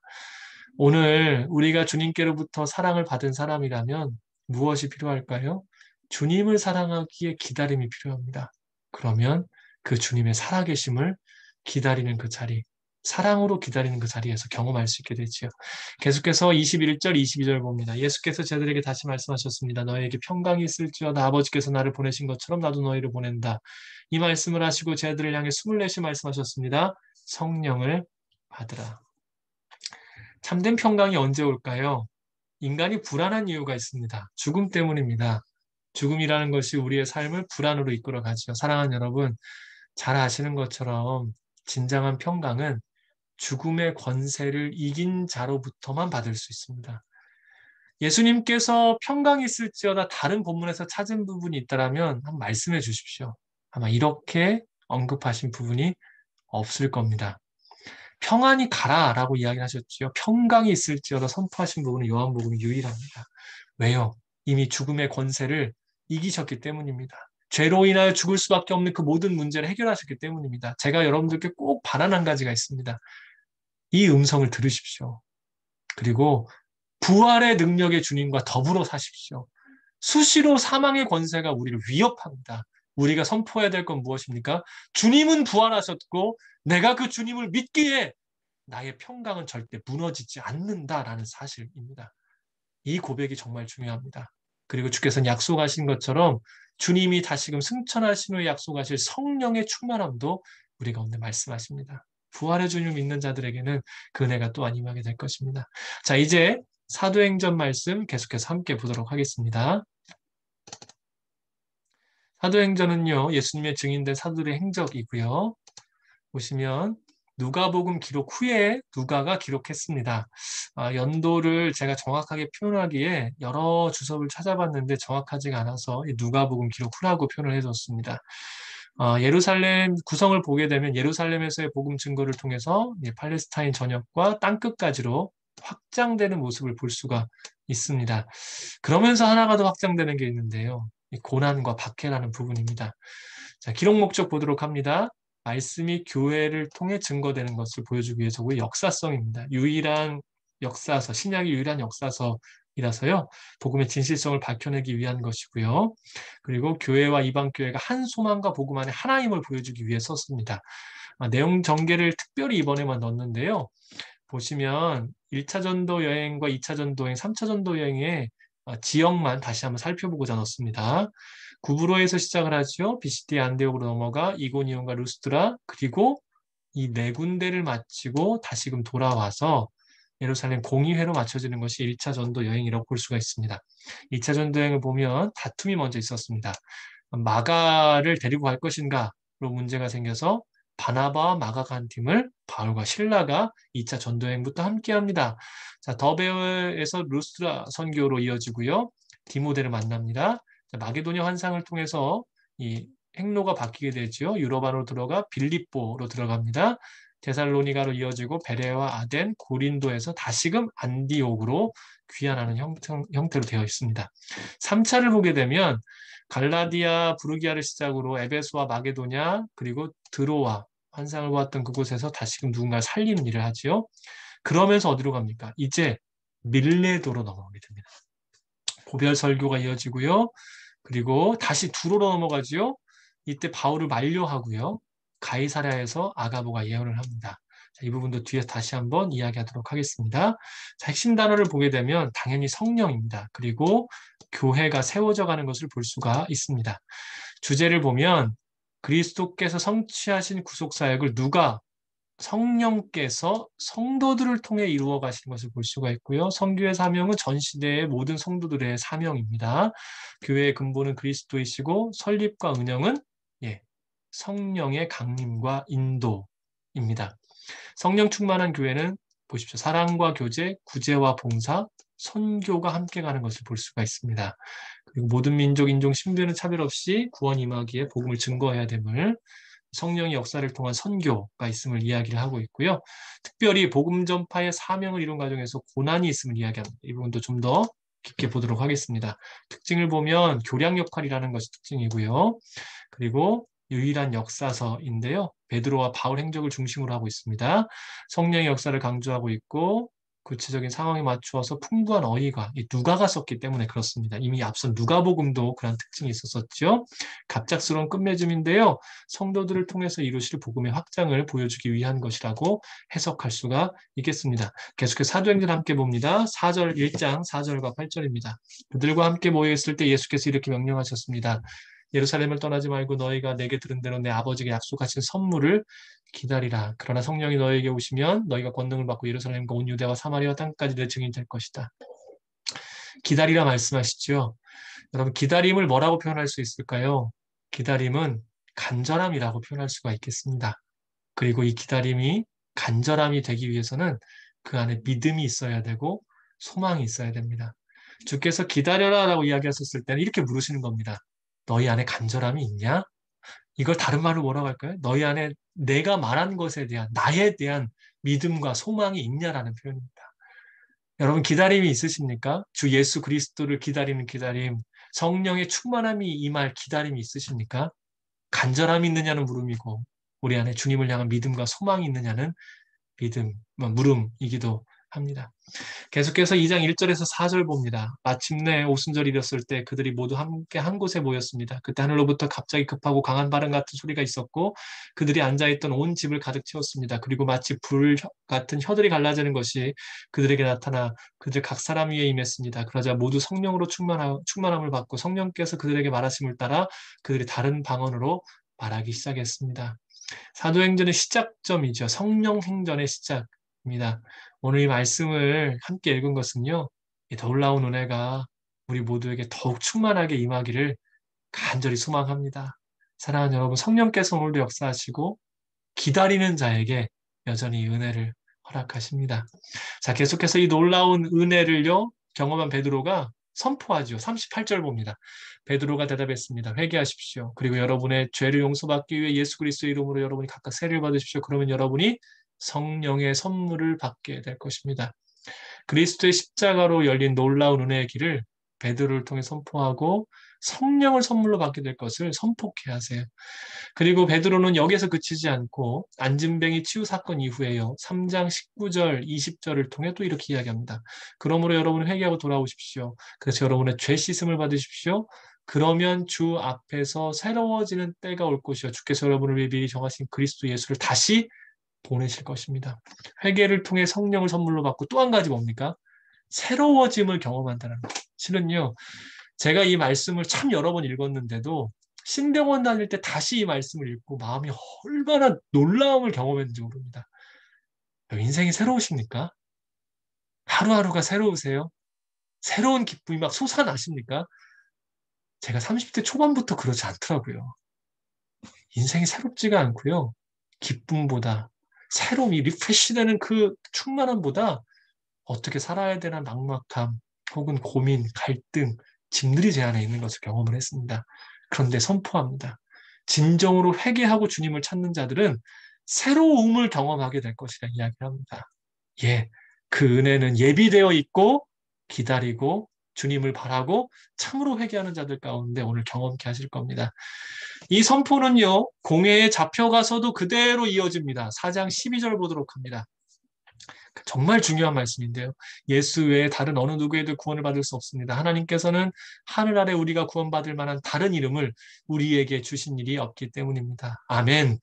오늘 우리가 주님께로부터 사랑을 받은 사람이라면 무엇이 필요할까요? 주님을 사랑하기에 기다림이 필요합니다. 그러면 그 주님의 살아계심을 기다리는 그 자리, 사랑으로 기다리는 그 자리에서 경험할 수 있게 되지요. 계속해서 21절, 22절 봅니다. 예수께서 제들에게 다시 말씀하셨습니다. 너에게 평강이 있을지어다 아버지께서 나를 보내신 것처럼 나도 너희를 보낸다. 이 말씀을 하시고 제들을 향해 숨을 내쉬 말씀하셨습니다. 성령을 받으라. 참된 평강이 언제 올까요? 인간이 불안한 이유가 있습니다. 죽음 때문입니다. 죽음이라는 것이 우리의 삶을 불안으로 이끌어가죠. 사랑하는 여러분, 잘 아시는 것처럼 진정한 평강은 죽음의 권세를 이긴 자로부터만 받을 수 있습니다. 예수님께서 평강이 있을지어다 다른 본문에서 찾은 부분이 있다면 한번 말씀해 주십시오. 아마 이렇게 언급하신 부분이 없을 겁니다. 평안이 가라라고 이야기를 하셨지요. 평강이 있을지어다 선포하신 부분은 요한복음이 유일합니다. 왜요? 이미 죽음의 권세를 이기셨기 때문입니다. 죄로 인하여 죽을 수밖에 없는 그 모든 문제를 해결하셨기 때문입니다. 제가 여러분들께 꼭 바란 한 가지가 있습니다. 이 음성을 들으십시오. 그리고 부활의 능력의 주님과 더불어 사십시오. 수시로 사망의 권세가 우리를 위협합니다. 우리가 선포해야 될 건 무엇입니까? 주님은 부활하셨고 내가 그 주님을 믿기에 나의 평강은 절대 무너지지 않는다라는 사실입니다. 이 고백이 정말 중요합니다. 그리고 주께서는 약속하신 것처럼 주님이 다시금 승천하신 후에 약속하실 성령의 충만함도 우리 가운데 말씀하십니다. 부활의 주님을 믿는 자들에게는 그 은혜가 또한 임하게 될 것입니다. 자, 이제 사도행전 말씀 계속해서 함께 보도록 하겠습니다. 사도행전은요, 예수님의 증인된 사도들의 행적이고요. 보시면 누가복음 기록 후에 누가가 기록했습니다. 연도를 제가 정확하게 표현하기에 여러 주석을 찾아봤는데 정확하지가 않아서 누가복음 기록 후라고 표현을 해줬습니다. 예루살렘 구성을 보게 되면 예루살렘에서의 복음 증거를 통해서 팔레스타인 전역과 땅끝까지로 확장되는 모습을 볼 수가 있습니다. 그러면서 하나가 더 확장되는 게 있는데요. 고난과 박해라는 부분입니다. 자, 기록 목적 보도록 합니다. 말씀이 교회를 통해 증거되는 것을 보여주기 위해서고요. 역사성입니다. 유일한 역사서, 신약의 유일한 역사서이라서요. 복음의 진실성을 밝혀내기 위한 것이고요. 그리고 교회와 이방교회가 한 소망과 복음 안에 하나임을 보여주기 위해 썼습니다. 내용 전개를 특별히 이번에만 넣었는데요. 보시면 1차 전도 여행과 2차 전도 여행, 3차 전도 여행의 지역만 다시 한번 살펴보고자 넣습니다. 구브로에서 시작을 하죠. 비시디아 안디옥으로 넘어가 이고니온과 루스드라 그리고 이 네 군데를 마치고 다시금 돌아와서 예루살렘 공의회로 맞춰지는 것이 1차 전도 여행이라고 볼 수가 있습니다. 2차 전도 여행을 보면 다툼이 먼저 있었습니다. 마가를 데리고 갈 것인가로 문제가 생겨서 바나바와 마가가 한 팀을 바울과 실라가 2차 전도여행부터 함께합니다. 자, 더베어에서 루스트라 선교로 이어지고요. 디모데를 만납니다. 자, 마게도냐 환상을 통해서 이 행로가 바뀌게 되죠. 유럽 안으로 들어가 빌립보로 들어갑니다. 데살로니가로 이어지고 베레와 아덴, 고린도에서 다시금 안디옥으로 귀환하는 형태로 되어 있습니다. 3차를 보게 되면 갈라디아, 부르기아를 시작으로 에베소와 마게도냐, 그리고 드로아, 환상을 보았던 그곳에서 다시금 누군가를 살리는 일을 하지요. 그러면서 어디로 갑니까? 이제 밀레도로 넘어가게 됩니다. 고별 설교가 이어지고요. 그리고 다시 두로로 넘어가지요. 이때 바울을 만료하고요. 가이사랴에서 아가보가 예언을 합니다. 자, 이 부분도 뒤에서 다시 한번 이야기하도록 하겠습니다. 자, 핵심 단어를 보게 되면 당연히 성령입니다. 그리고 교회가 세워져 가는 것을 볼 수가 있습니다. 주제를 보면 그리스도께서 성취하신 구속사역을 누가 성령께서 성도들을 통해 이루어 가시는 것을 볼 수가 있고요. 성교의 사명은 전 시대의 모든 성도들의 사명입니다. 교회의 근본은 그리스도이시고 설립과 운영은 성령의 강림과 인도입니다. 성령 충만한 교회는 보십시오. 사랑과 교제, 구제와 봉사, 선교가 함께 가는 것을 볼 수가 있습니다. 그리고 모든 민족, 인종, 신분의 차별 없이 구원 임하기에 복음을 증거해야 됨을 성령의 역사를 통한 선교가 있음을 이야기를 하고 있고요. 특별히 복음 전파의 사명을 이룬 과정에서 고난이 있음을 이야기합니다. 이 부분도 좀 더 깊게 보도록 하겠습니다. 특징을 보면 교량 역할이라는 것이 특징이고요. 그리고 유일한 역사서인데요. 베드로와 바울 행적을 중심으로 하고 있습니다. 성령의 역사를 강조하고 있고 구체적인 상황에 맞추어서 풍부한 어휘가 누가가 썼기 때문에 그렇습니다. 이미 앞선 누가복음도 그런 특징이 있었었죠. 갑작스러운 끝맺음인데요. 성도들을 통해서 이루실 복음의 확장을 보여주기 위한 것이라고 해석할 수가 있겠습니다. 계속해서 사도행전 함께 봅니다. 4절 1장 4절과 8절입니다. 그들과 함께 모여 있을 때 예수께서 이렇게 명령하셨습니다. 예루살렘을 떠나지 말고 너희가 내게 들은 대로 내 아버지가 약속하신 선물을 기다리라. 그러나 성령이 너희에게 오시면 너희가 권능을 받고 예루살렘과 온 유대와 사마리아 땅까지 내 증인 될 것이다. 기다리라 말씀하시죠. 여러분 기다림을 뭐라고 표현할 수 있을까요? 기다림은 간절함이라고 표현할 수가 있겠습니다. 그리고 이 기다림이 간절함이 되기 위해서는 그 안에 믿음이 있어야 되고 소망이 있어야 됩니다. 주께서 기다려라 라고 이야기하셨을 때는 이렇게 물으시는 겁니다. 너희 안에 간절함이 있냐? 이걸 다른 말로 뭐라고 할까요? 너희 안에 내가 말한 것에 대한 나에 대한 믿음과 소망이 있냐라는 표현입니다. 여러분 기다림이 있으십니까? 주 예수 그리스도를 기다리는 기다림, 성령의 충만함이 임할 기다림이 있으십니까? 간절함이 있느냐는 물음이고 우리 안에 주님을 향한 믿음과 소망이 있느냐는 믿음, 물음이기도 합니다. 계속해서 2장 1절에서 4절 봅니다. 마침내 오순절이 이뤘을 때 그들이 모두 함께 한 곳에 모였습니다. 그때 하늘로부터 갑자기 급하고 강한 바람 같은 소리가 있었고 그들이 앉아있던 온 집을 가득 채웠습니다. 그리고 마치 불 같은 혀들이 갈라지는 것이 그들에게 나타나 그들 각 사람 위에 임했습니다. 그러자 모두 성령으로 충만함을 받고 성령께서 그들에게 말하심을 따라 그들이 다른 방언으로 말하기 시작했습니다. 사도행전의 시작점이죠. 성령 행전의 시작입니다. 오늘 이 말씀을 함께 읽은 것은요, 이 놀라운 은혜가 우리 모두에게 더욱 충만하게 임하기를 간절히 소망합니다. 사랑하는 여러분, 성령께서 오늘도 역사하시고 기다리는 자에게 여전히 은혜를 허락하십니다. 자, 계속해서 이 놀라운 은혜를요, 경험한 베드로가 선포하죠. 38절 봅니다. 베드로가 대답했습니다. 회개하십시오. 그리고 여러분의 죄를 용서받기 위해 예수 그리스도의 이름으로 여러분이 각각 세례를 받으십시오. 그러면 여러분이 성령의 선물을 받게 될 것입니다. 그리스도의 십자가로 열린 놀라운 은혜의 길을 베드로를 통해 선포하고 성령을 선물로 받게 될 것을 선포케 하세요. 그리고 베드로는 여기에서 그치지 않고 안진뱅이 치유 사건 이후에요. 3장 19절, 20절을 통해 또 이렇게 이야기합니다. 그러므로 여러분은 회개하고 돌아오십시오. 그래서 여러분의 죄 씻음을 받으십시오. 그러면 주 앞에서 새로워지는 때가 올 것이요. 주께서 여러분을 위해 미리 정하신 그리스도 예수를 다시 보내실 것입니다. 회개를 통해 성령을 선물로 받고 또 한 가지 뭡니까? 새로워짐을 경험한다는 것. 실은요, 제가 이 말씀을 참 여러 번 읽었는데도 신병원 다닐 때 다시 이 말씀을 읽고 마음이 얼마나 놀라움을 경험했는지 모릅니다. 인생이 새로우십니까? 하루하루가 새로우세요? 새로운 기쁨이 막 솟아나십니까? 제가 30대 초반부터 그러지 않더라고요. 인생이 새롭지가 않고요. 기쁨보다 새로움이 리프레시되는 그 충만함보다 어떻게 살아야 되나 막막함 혹은 고민, 갈등, 짐들이 제 안에 있는 것을 경험을 했습니다. 그런데 선포합니다. 진정으로 회개하고 주님을 찾는 자들은 새로움을 경험하게 될 것이라 이야기를 합니다. 예, 그 은혜는 예비되어 있고 기다리고 주님을 바라고 참으로 회개하는 자들 가운데 오늘 경험케 하실 겁니다. 이 선포는요, 공회에 잡혀가서도 그대로 이어집니다. 4장 12절 보도록 합니다. 정말 중요한 말씀인데요. 예수 외에 다른 어느 누구에도 구원을 받을 수 없습니다. 하나님께서는 하늘 아래 우리가 구원받을 만한 다른 이름을 우리에게 주신 일이 없기 때문입니다. 아멘.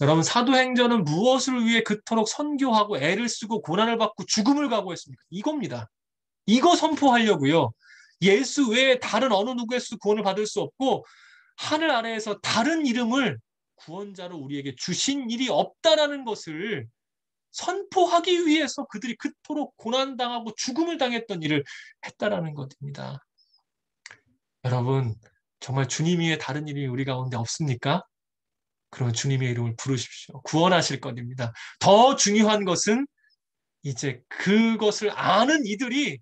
여러분, 사도행전은 무엇을 위해 그토록 선교하고 애를 쓰고 고난을 받고 죽음을 각오했습니까? 이겁니다. 이거 선포하려고요. 예수 외에 다른 어느 누구에서 구원을 받을 수 없고 하늘 아래에서 다른 이름을 구원자로 우리에게 주신 일이 없다라는 것을 선포하기 위해서 그들이 그토록 고난당하고 죽음을 당했던 일을 했다라는 것입니다. 여러분, 정말 주님 위에 다른 이름이 우리 가운데 없습니까? 그러면 주님의 이름을 부르십시오. 구원하실 것입니다. 더 중요한 것은 이제 그것을 아는 이들이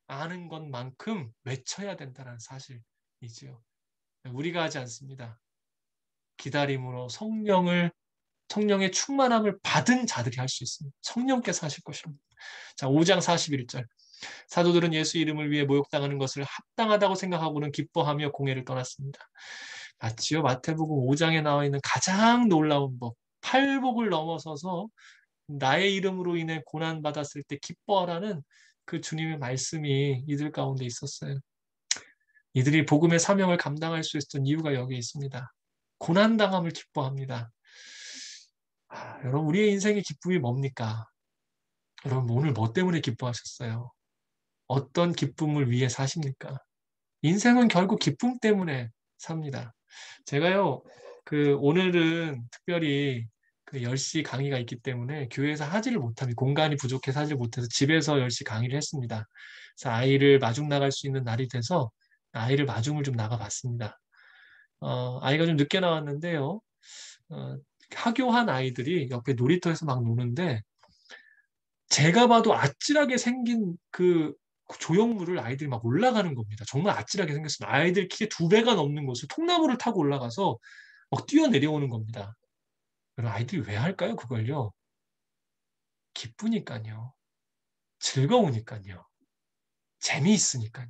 아는 것만큼 외쳐야 된다는 사실이지요. 우리가 하지 않습니다. 기다림으로 성령의 충만함을 받은 자들이 할 수 있습니다. 성령께서 하실 것입니다. 자, 5장 41절. 사도들은 예수 이름을 위해 모욕당하는 것을 합당하다고 생각하고는 기뻐하며 공회를 떠났습니다. 마치요, 마태복음 5장에 나와 있는 가장 놀라운 법, 팔복을 넘어서서 나의 이름으로 인해 고난받았을 때 기뻐하라는 그 주님의 말씀이 이들 가운데 있었어요. 이들이 복음의 사명을 감당할 수 있었던 이유가 여기에 있습니다. 고난당함을 기뻐합니다. 여러분, 우리의 인생의 기쁨이 뭡니까? 여러분, 오늘 뭐 때문에 기뻐하셨어요? 어떤 기쁨을 위해 사십니까? 인생은 결국 기쁨 때문에 삽니다. 제가요, 오늘은 특별히 10시 강의가 있기 때문에 교회에서 하지를 못합니다. 공간이 부족해서 하지를 못해서 집에서 10시 강의를 했습니다. 그래서 아이를 마중 나갈 수 있는 날이 돼서 아이를 마중을 좀 나가봤습니다. 아이가 좀 늦게 나왔는데요. 하교한 아이들이 옆에 놀이터에서 막 노는데 제가 봐도 아찔하게 생긴 그 조형물을 아이들이 막 올라가는 겁니다. 정말 아찔하게 생겼습니다. 아이들 키의 2배가 넘는 곳을 통나무를 타고 올라가서 막 뛰어내려오는 겁니다. 여러분, 아이들이 왜 할까요? 그걸요. 기쁘니까요. 즐거우니까요. 재미있으니까요.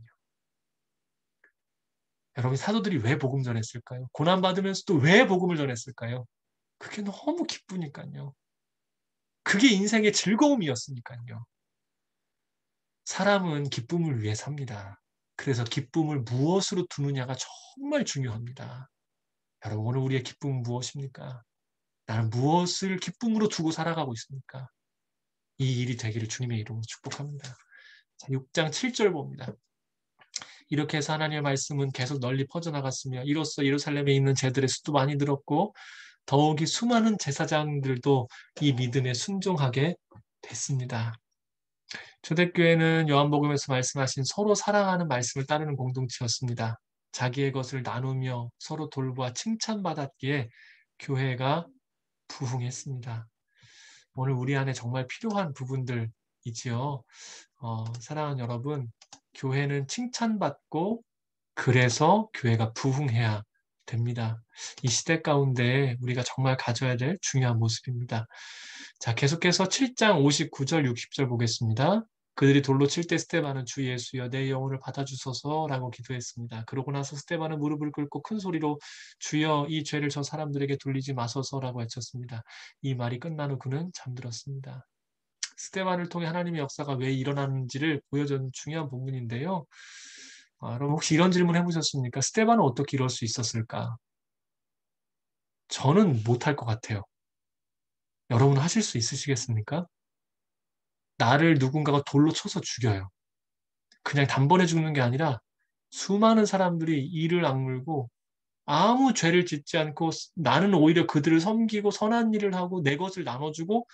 여러분, 사도들이 왜 복음 전했을까요? 고난받으면서도 왜 복음을 전했을까요? 그게 너무 기쁘니까요. 그게 인생의 즐거움이었으니까요. 사람은 기쁨을 위해 삽니다. 그래서 기쁨을 무엇으로 두느냐가 정말 중요합니다. 여러분, 오늘 우리의 기쁨은 무엇입니까? 나는 무엇을 기쁨으로 두고 살아가고 있습니까? 이 일이 되기를 주님의 이름으로 축복합니다. 자, 6장 7절 봅니다. 이렇게 해서 하나님의 말씀은 계속 널리 퍼져나갔으며 이로써 예루살렘에 있는 제들의 수도 많이 늘었고 더욱이 수많은 제사장들도 이 믿음에 순종하게 됐습니다. 초대교회는 요한복음에서 말씀하신 서로 사랑하는 말씀을 따르는 공동체였습니다. 자기의 것을 나누며 서로 돌보아 칭찬받았기에 교회가 부흥했습니다. 오늘 우리 안에 정말 필요한 부분들이지요. 사랑하는 여러분, 교회는 칭찬받고 그래서 교회가 부흥해야 됩니다. 이 시대 가운데 우리가 정말 가져야 될 중요한 모습입니다. 자, 계속해서 7장 59절, 60절 보겠습니다. 그들이 돌로 칠 때 스데반은 주 예수여 내 영혼을 받아주소서라고 기도했습니다. 그러고 나서 스데반은 무릎을 꿇고 큰 소리로 주여 이 죄를 저 사람들에게 돌리지 마소서라고 외쳤습니다. 이 말이 끝난 후 그는 잠들었습니다. 스데반을 통해 하나님의 역사가 왜 일어나는지를 보여준 중요한 부분인데요. 여러분 혹시 이런 질문 해보셨습니까? 스데반은 어떻게 이럴 수 있었을까? 저는 못할 것 같아요. 여러분 하실 수 있으시겠습니까? 나를 누군가가 돌로 쳐서 죽여요. 그냥 단번에 죽는 게 아니라 수많은 사람들이 이를 악물고 아무 죄를 짓지 않고 나는 오히려 그들을 섬기고 선한 일을 하고 내 것을 나눠주고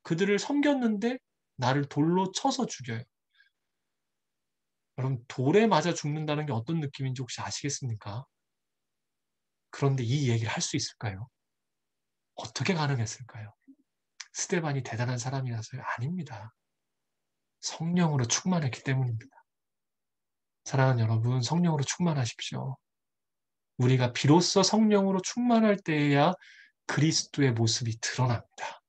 그들을 섬겼는데 나를 돌로 쳐서 죽여요. 여러분 돌에 맞아 죽는다는 게 어떤 느낌인지 혹시 아시겠습니까? 그런데 이 얘기를 할 수 있을까요? 어떻게 가능했을까요? 스데반이 대단한 사람이라서요? 아닙니다. 성령으로 충만했기 때문입니다. 사랑하는 여러분, 성령으로 충만하십시오. 우리가 비로소 성령으로 충만할 때에야 그리스도의 모습이 드러납니다.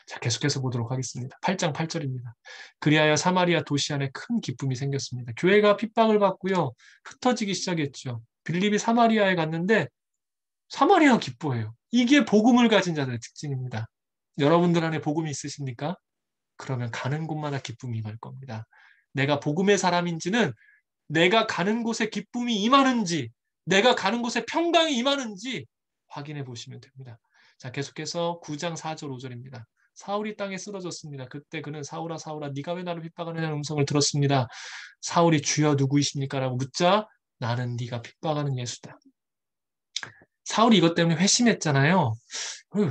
자, 계속해서 보도록 하겠습니다. 8장 8절입니다. 그리하여 사마리아 도시 안에 큰 기쁨이 생겼습니다. 교회가 핍박을 받고요. 흩어지기 시작했죠. 빌립이 사마리아에 갔는데 사마리아가 기뻐해요. 이게 복음을 가진 자들의 특징입니다. 여러분들 안에 복음이 있으십니까? 그러면 가는 곳마다 기쁨이 임할 겁니다. 내가 복음의 사람인지는 내가 가는 곳에 기쁨이 임하는지, 내가 가는 곳에 평강이 임하는지 확인해 보시면 됩니다. 자, 계속해서 9장 4절 5절입니다. 사울이 땅에 쓰러졌습니다. 그때 그는 사울아 사울아 네가 왜 나를 핍박하느냐는 음성을 들었습니다. 사울이 주여 누구이십니까? 라고 묻자 나는 네가 핍박하는 예수다. 사울이 이것 때문에 회심했잖아요.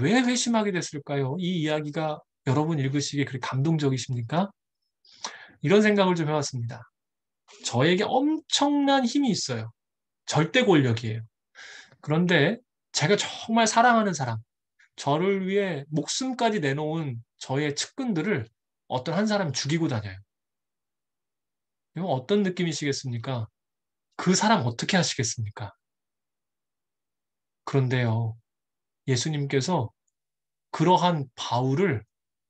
왜 회심하게 됐을까요? 이 이야기가 여러분 읽으시기에 그렇게 감동적이십니까? 이런 생각을 좀 해봤습니다. 저에게 엄청난 힘이 있어요. 절대 권력이에요. 그런데 제가 정말 사랑하는 사람, 저를 위해 목숨까지 내놓은 저의 측근들을 어떤 한 사람이 죽이고 다녀요. 이건 어떤 느낌이시겠습니까? 그 사람 어떻게 하시겠습니까? 그런데요, 예수님께서 그러한 바울을,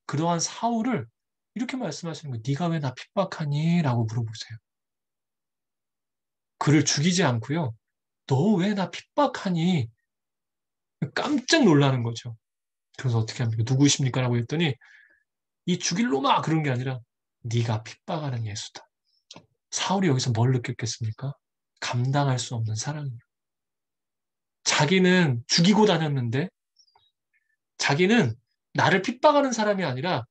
그러한 사울을 이렇게 말씀하시는 거예요. 네가 왜 나 핍박하니? 라고 물어보세요. 그를 죽이지 않고요. 너 왜 나 핍박하니? 깜짝 놀라는 거죠. 그래서 어떻게 합니까? 누구십니까? 라고 했더니 이 죽일 놈아! 그런 게 아니라 네가 핍박하는 예수다. 사울이 여기서 뭘 느꼈겠습니까? 감당할 수 없는 사랑이에요. 자기는 죽이고 다녔는데 자기는 나를 핍박하는 사람이 아니라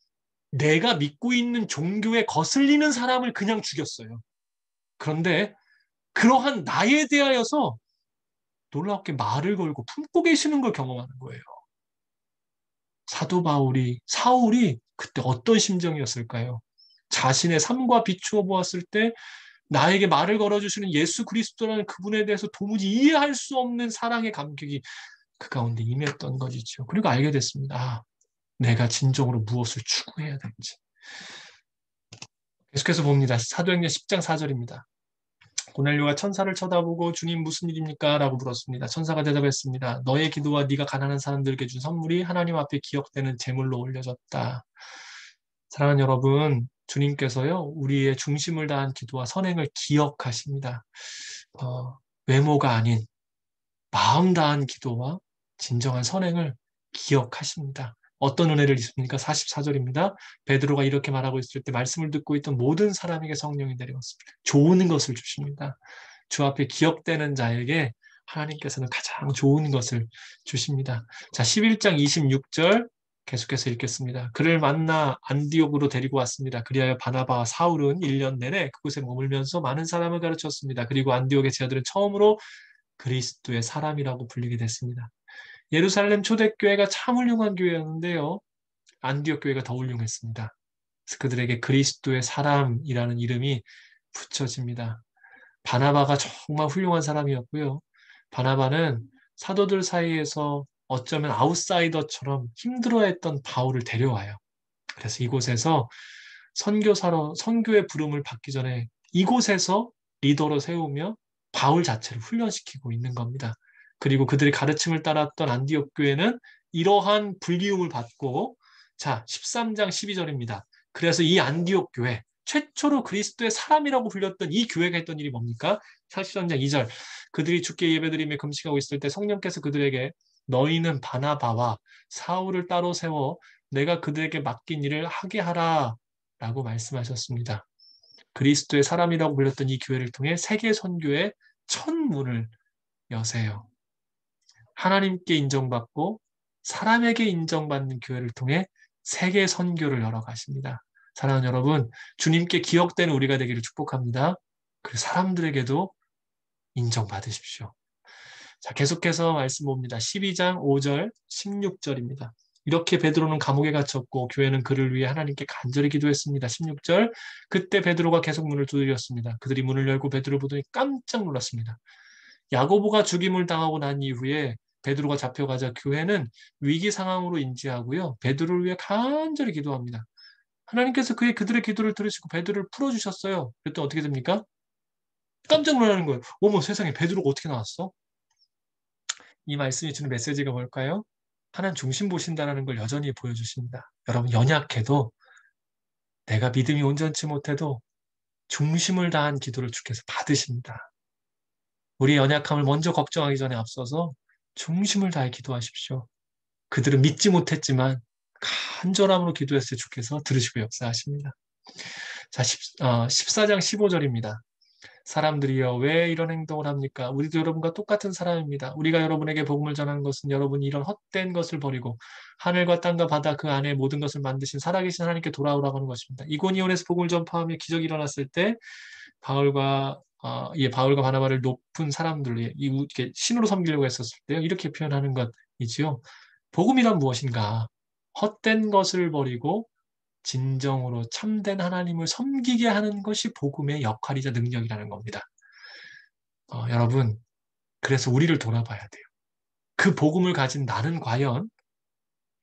내가 믿고 있는 종교에 거슬리는 사람을 그냥 죽였어요. 그런데 그러한 나에 대하여서 놀랍게 말을 걸고 품고 계시는 걸 경험하는 거예요. 사도 사울이 그때 어떤 심정이었을까요? 자신의 삶과 비추어 보았을 때 나에게 말을 걸어주시는 예수 그리스도라는 그분에 대해서 도무지 이해할 수 없는 사랑의 감격이 그 가운데 임했던 것이죠. 그리고 알게 됐습니다. 내가 진정으로 무엇을 추구해야 될지. 계속해서 봅니다. 사도행전 10장 4절입니다. 고넬료가 천사를 쳐다보고 주님 무슨 일입니까? 라고 물었습니다. 천사가 대답했습니다. 너의 기도와 네가 가난한 사람들에게 준 선물이 하나님 앞에 기억되는 제물로 올려졌다. 사랑하는 여러분, 주님께서요, 우리의 중심을 다한 기도와 선행을 기억하십니다. 외모가 아닌 마음 다한 기도와 진정한 선행을 기억하십니다. 어떤 은혜를 입습니까? 44절입니다. 베드로가 이렇게 말하고 있을 때 말씀을 듣고 있던 모든 사람에게 성령이 내려왔습니다. 좋은 것을 주십니다. 주 앞에 기억되는 자에게 하나님께서는 가장 좋은 것을 주십니다. 자, 11장 26절 계속해서 읽겠습니다. 그를 만나 안디옥으로 데리고 왔습니다. 그리하여 바나바와 사울은 1년 내내 그곳에 머물면서 많은 사람을 가르쳤습니다. 그리고 안디옥의 제자들은 처음으로 그리스도의 사람이라고 불리게 됐습니다. 예루살렘 초대교회가 참 훌륭한 교회였는데요. 안디옥 교회가 더 훌륭했습니다. 그래서 그들에게 그리스도의 사람이라는 이름이 붙여집니다. 바나바가 정말 훌륭한 사람이었고요. 바나바는 사도들 사이에서 어쩌면 아웃사이더처럼 힘들어했던 바울을 데려와요. 그래서 이곳에서 선교사로 선교의 부름을 받기 전에 이곳에서 리더로 세우며 바울 자체를 훈련시키고 있는 겁니다. 그리고 그들의 가르침을 따랐던 안디옥 교회는 이러한 불리움을 받고 자, 13장 12절입니다. 그래서 이 안디옥 교회 최초로 그리스도의 사람이라고 불렸던 이 교회가 했던 일이 뭡니까? 13장 2절. 그들이 주께 예배드리며 금식하고 있을 때 성령께서 그들에게 너희는 바나바와 사울을 따로 세워 내가 그들에게 맡긴 일을 하게 하라 라고 말씀하셨습니다. 그리스도의 사람이라고 불렸던 이 교회를 통해 세계 선교의 첫 문을 여세요. 하나님께 인정받고 사람에게 인정받는 교회를 통해 세계 선교를 열어가십니다. 사랑하는 여러분, 주님께 기억되는 우리가 되기를 축복합니다. 그리고 사람들에게도 인정받으십시오. 자, 계속해서 말씀 봅니다. 12장 5절, 16절입니다. 이렇게 베드로는 감옥에 갇혔고 교회는 그를 위해 하나님께 간절히 기도했습니다. 16절, 그때 베드로가 계속 문을 두드렸습니다. 그들이 문을 열고 베드로를 보더니 깜짝 놀랐습니다. 야고보가 죽임을 당하고 난 이후에 베드로가 잡혀가자 교회는 위기 상황으로 인지하고요. 베드로를 위해 간절히 기도합니다. 하나님께서 그들의 기도를 들으시고 베드로를 풀어주셨어요. 그랬더니 어떻게 됩니까? 깜짝 놀라는 거예요. 어머 세상에 베드로가 어떻게 나왔어? 이 말씀이 주는 메시지가 뭘까요? 하나님 중심 보신다는 걸 여전히 보여주십니다. 여러분 연약해도 내가 믿음이 온전치 못해도 중심을 다한 기도를 주께서 받으십니다. 우리 연약함을 먼저 걱정하기 전에 앞서서 중심을 다해 기도하십시오. 그들은 믿지 못했지만 간절함으로 기도했을 때 주께서 들으시고 역사하십니다. 자, 14장 15절입니다. 사람들이여 왜 이런 행동을 합니까? 우리도 여러분과 똑같은 사람입니다. 우리가 여러분에게 복음을 전하는 것은 여러분이 이런 헛된 것을 버리고 하늘과 땅과 바다 그 안에 모든 것을 만드신 살아계신 하나님께 돌아오라고 하는 것입니다. 이고니온에서 복음을 전파하며 기적이 일어났을 때 바울과 바나바를 높은 사람들, 이렇게 신으로 섬기려고 했었을 때 이렇게 표현하는 것이지요. 복음이란 무엇인가? 헛된 것을 버리고 진정으로 참된 하나님을 섬기게 하는 것이 복음의 역할이자 능력이라는 겁니다. 여러분, 그래서 우리를 돌아봐야 돼요. 그 복음을 가진 나는 과연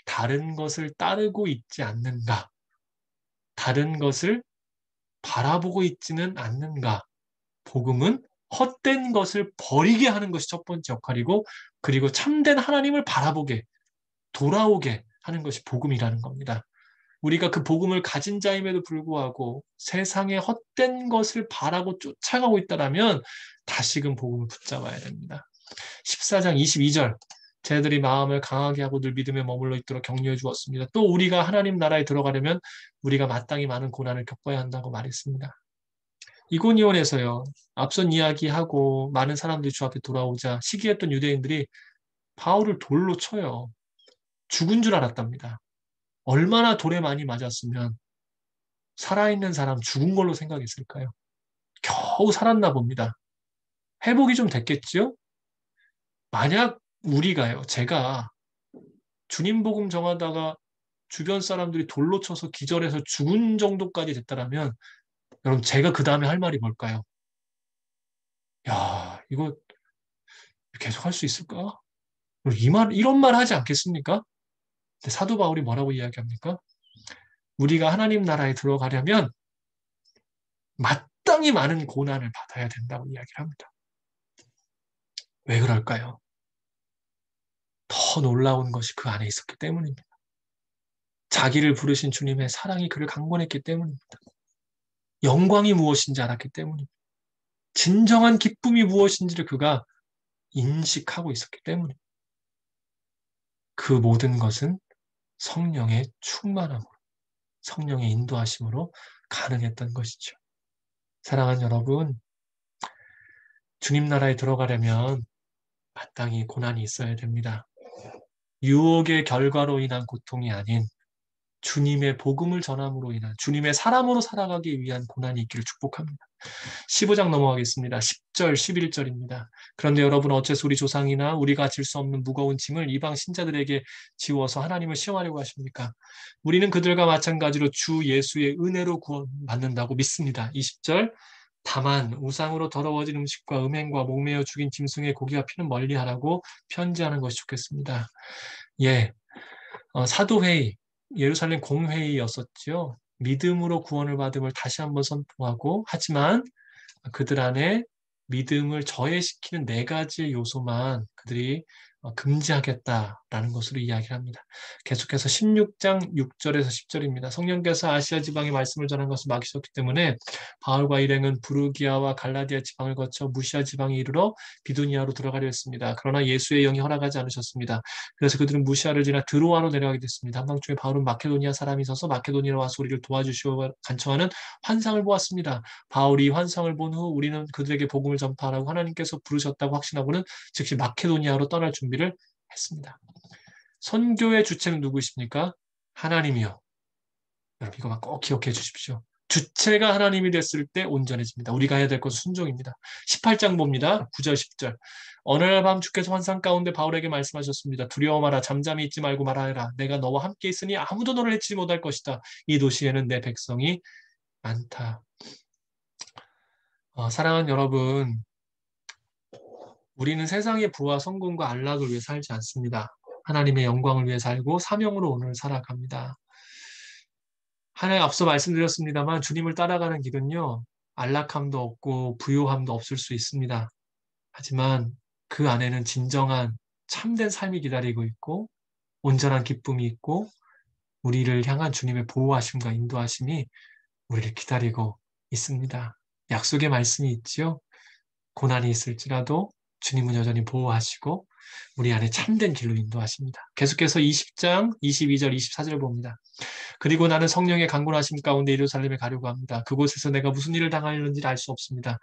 다른 것을 따르고 있지 않는가? 다른 것을 바라보고 있지는 않는가? 복음은 헛된 것을 버리게 하는 것이 첫 번째 역할이고, 그리고 참된 하나님을 바라보게, 돌아오게 하는 것이 복음이라는 겁니다. 우리가 그 복음을 가진 자임에도 불구하고 세상의 헛된 것을 바라고 쫓아가고 있다면 다시금 복음을 붙잡아야 됩니다. 14장 22절 쟤들이 마음을 강하게 하고 늘 믿음에 머물러 있도록 격려해 주었습니다. 또 우리가 하나님 나라에 들어가려면 우리가 마땅히 많은 고난을 겪어야 한다고 말했습니다. 이고니온에서요. 앞선 이야기하고 많은 사람들이 주 앞에 돌아오자 시기했던 유대인들이 바울을 돌로 쳐요. 죽은 줄 알았답니다. 얼마나 돌에 많이 맞았으면 살아있는 사람 죽은 걸로 생각했을까요? 겨우 살았나 봅니다. 회복이 좀 됐겠지요? 만약 우리가요, 제가 주님 복음 정하다가 주변 사람들이 돌로 쳐서 기절해서 죽은 정도까지 됐다라면 여러분 제가 그 다음에 할 말이 뭘까요? 야, 이거 계속 할 수 있을까? 이런 말 하지 않겠습니까? 근데 사도 바울이 뭐라고 이야기합니까? 우리가 하나님 나라에 들어가려면 마땅히 많은 고난을 받아야 된다고 이야기를 합니다. 왜 그럴까요? 더 놀라운 것이 그 안에 있었기 때문입니다. 자기를 부르신 주님의 사랑이 그를 강권했기 때문입니다. 영광이 무엇인지 알았기 때문입니다. 진정한 기쁨이 무엇인지를 그가 인식하고 있었기 때문입니다. 그 모든 것은 성령의 충만함으로, 성령의 인도하심으로 가능했던 것이죠. 사랑하는 여러분, 주님 나라에 들어가려면 마땅히 고난이 있어야 됩니다. 유혹의 결과로 인한 고통이 아닌 주님의 복음을 전함으로 인한 주님의 사람으로 살아가기 위한 고난이 있기를 축복합니다. 15장 넘어가겠습니다. 10절, 11절입니다. 그런데 여러분 어째서 우리 조상이나 우리가 질 수 없는 무거운 짐을 이방 신자들에게 지워서 하나님을 시험하려고 하십니까? 우리는 그들과 마찬가지로 주 예수의 은혜로 구원받는다고 믿습니다. 20절 다만 우상으로 더러워진 음식과 음행과 목매어 죽인 짐승의 고기와 피는 멀리하라고 편지하는 것이 좋겠습니다. 예, 사도회의, 예루살렘 공회의였었죠. 믿음으로 구원을 받음을 다시 한번 선포하고 하지만 그들 안에 믿음을 저해시키는 네 가지 요소만 그들이 금지하겠다라는 것으로 이야기를 합니다. 계속해서 16장 6절에서 10절입니다. 성령께서 아시아 지방에 말씀을 전한 것을 막으셨기 때문에 바울과 일행은 부르기아와 갈라디아 지방을 거쳐 무시아 지방에 이르러 비두니아로 들어가려 했습니다. 그러나 예수의 영이 허락하지 않으셨습니다. 그래서 그들은 무시아를 지나 드로아로 내려가게 됐습니다. 한밤중에 바울은 마케도니아 사람이 있어서 마케도니아로 와서 우리를 도와주시오 간청하는 환상을 보았습니다. 바울이 환상을 본 후 우리는 그들에게 복음을 전파하라고 하나님께서 부르셨다고 확신하고는 즉시 마케도니아로 떠날 준비를 했습니다. 선교의 주체는 누구십니까? 하나님이요. 여러분 이거만 꼭 기억해 주십시오. 주체가 하나님이 됐을 때 온전해집니다. 우리가 해야 될 것은 순종입니다. 18장 봅니다. 9절 10절. 어느 날 밤 주께서 환상 가운데 바울에게 말씀하셨습니다. 두려워 마라. 잠잠히 있지 말고 말하라. 내가 너와 함께 있으니 아무도 너를 해치지 못할 것이다. 이 도시에는 내 백성이 많다. 사랑하는 여러분, 우리는 세상의 부와 성공과 안락을 위해 살지 않습니다. 하나님의 영광을 위해 살고 사명으로 오늘 살아갑니다. 하나님 앞서 말씀드렸습니다만 주님을 따라가는 길은요. 안락함도 없고 부요함도 없을 수 있습니다. 하지만 그 안에는 진정한 참된 삶이 기다리고 있고 온전한 기쁨이 있고 우리를 향한 주님의 보호하심과 인도하심이 우리를 기다리고 있습니다. 약속의 말씀이 있지요. 고난이 있을지라도 주님은 여전히 보호하시고 우리 안에 참된 길로 인도하십니다. 계속해서 20장 22절 24절 봅니다. 그리고 나는 성령의 강권하심 가운데 예루살렘에 가려고 합니다. 그곳에서 내가 무슨 일을 당하였는지 알 수 없습니다.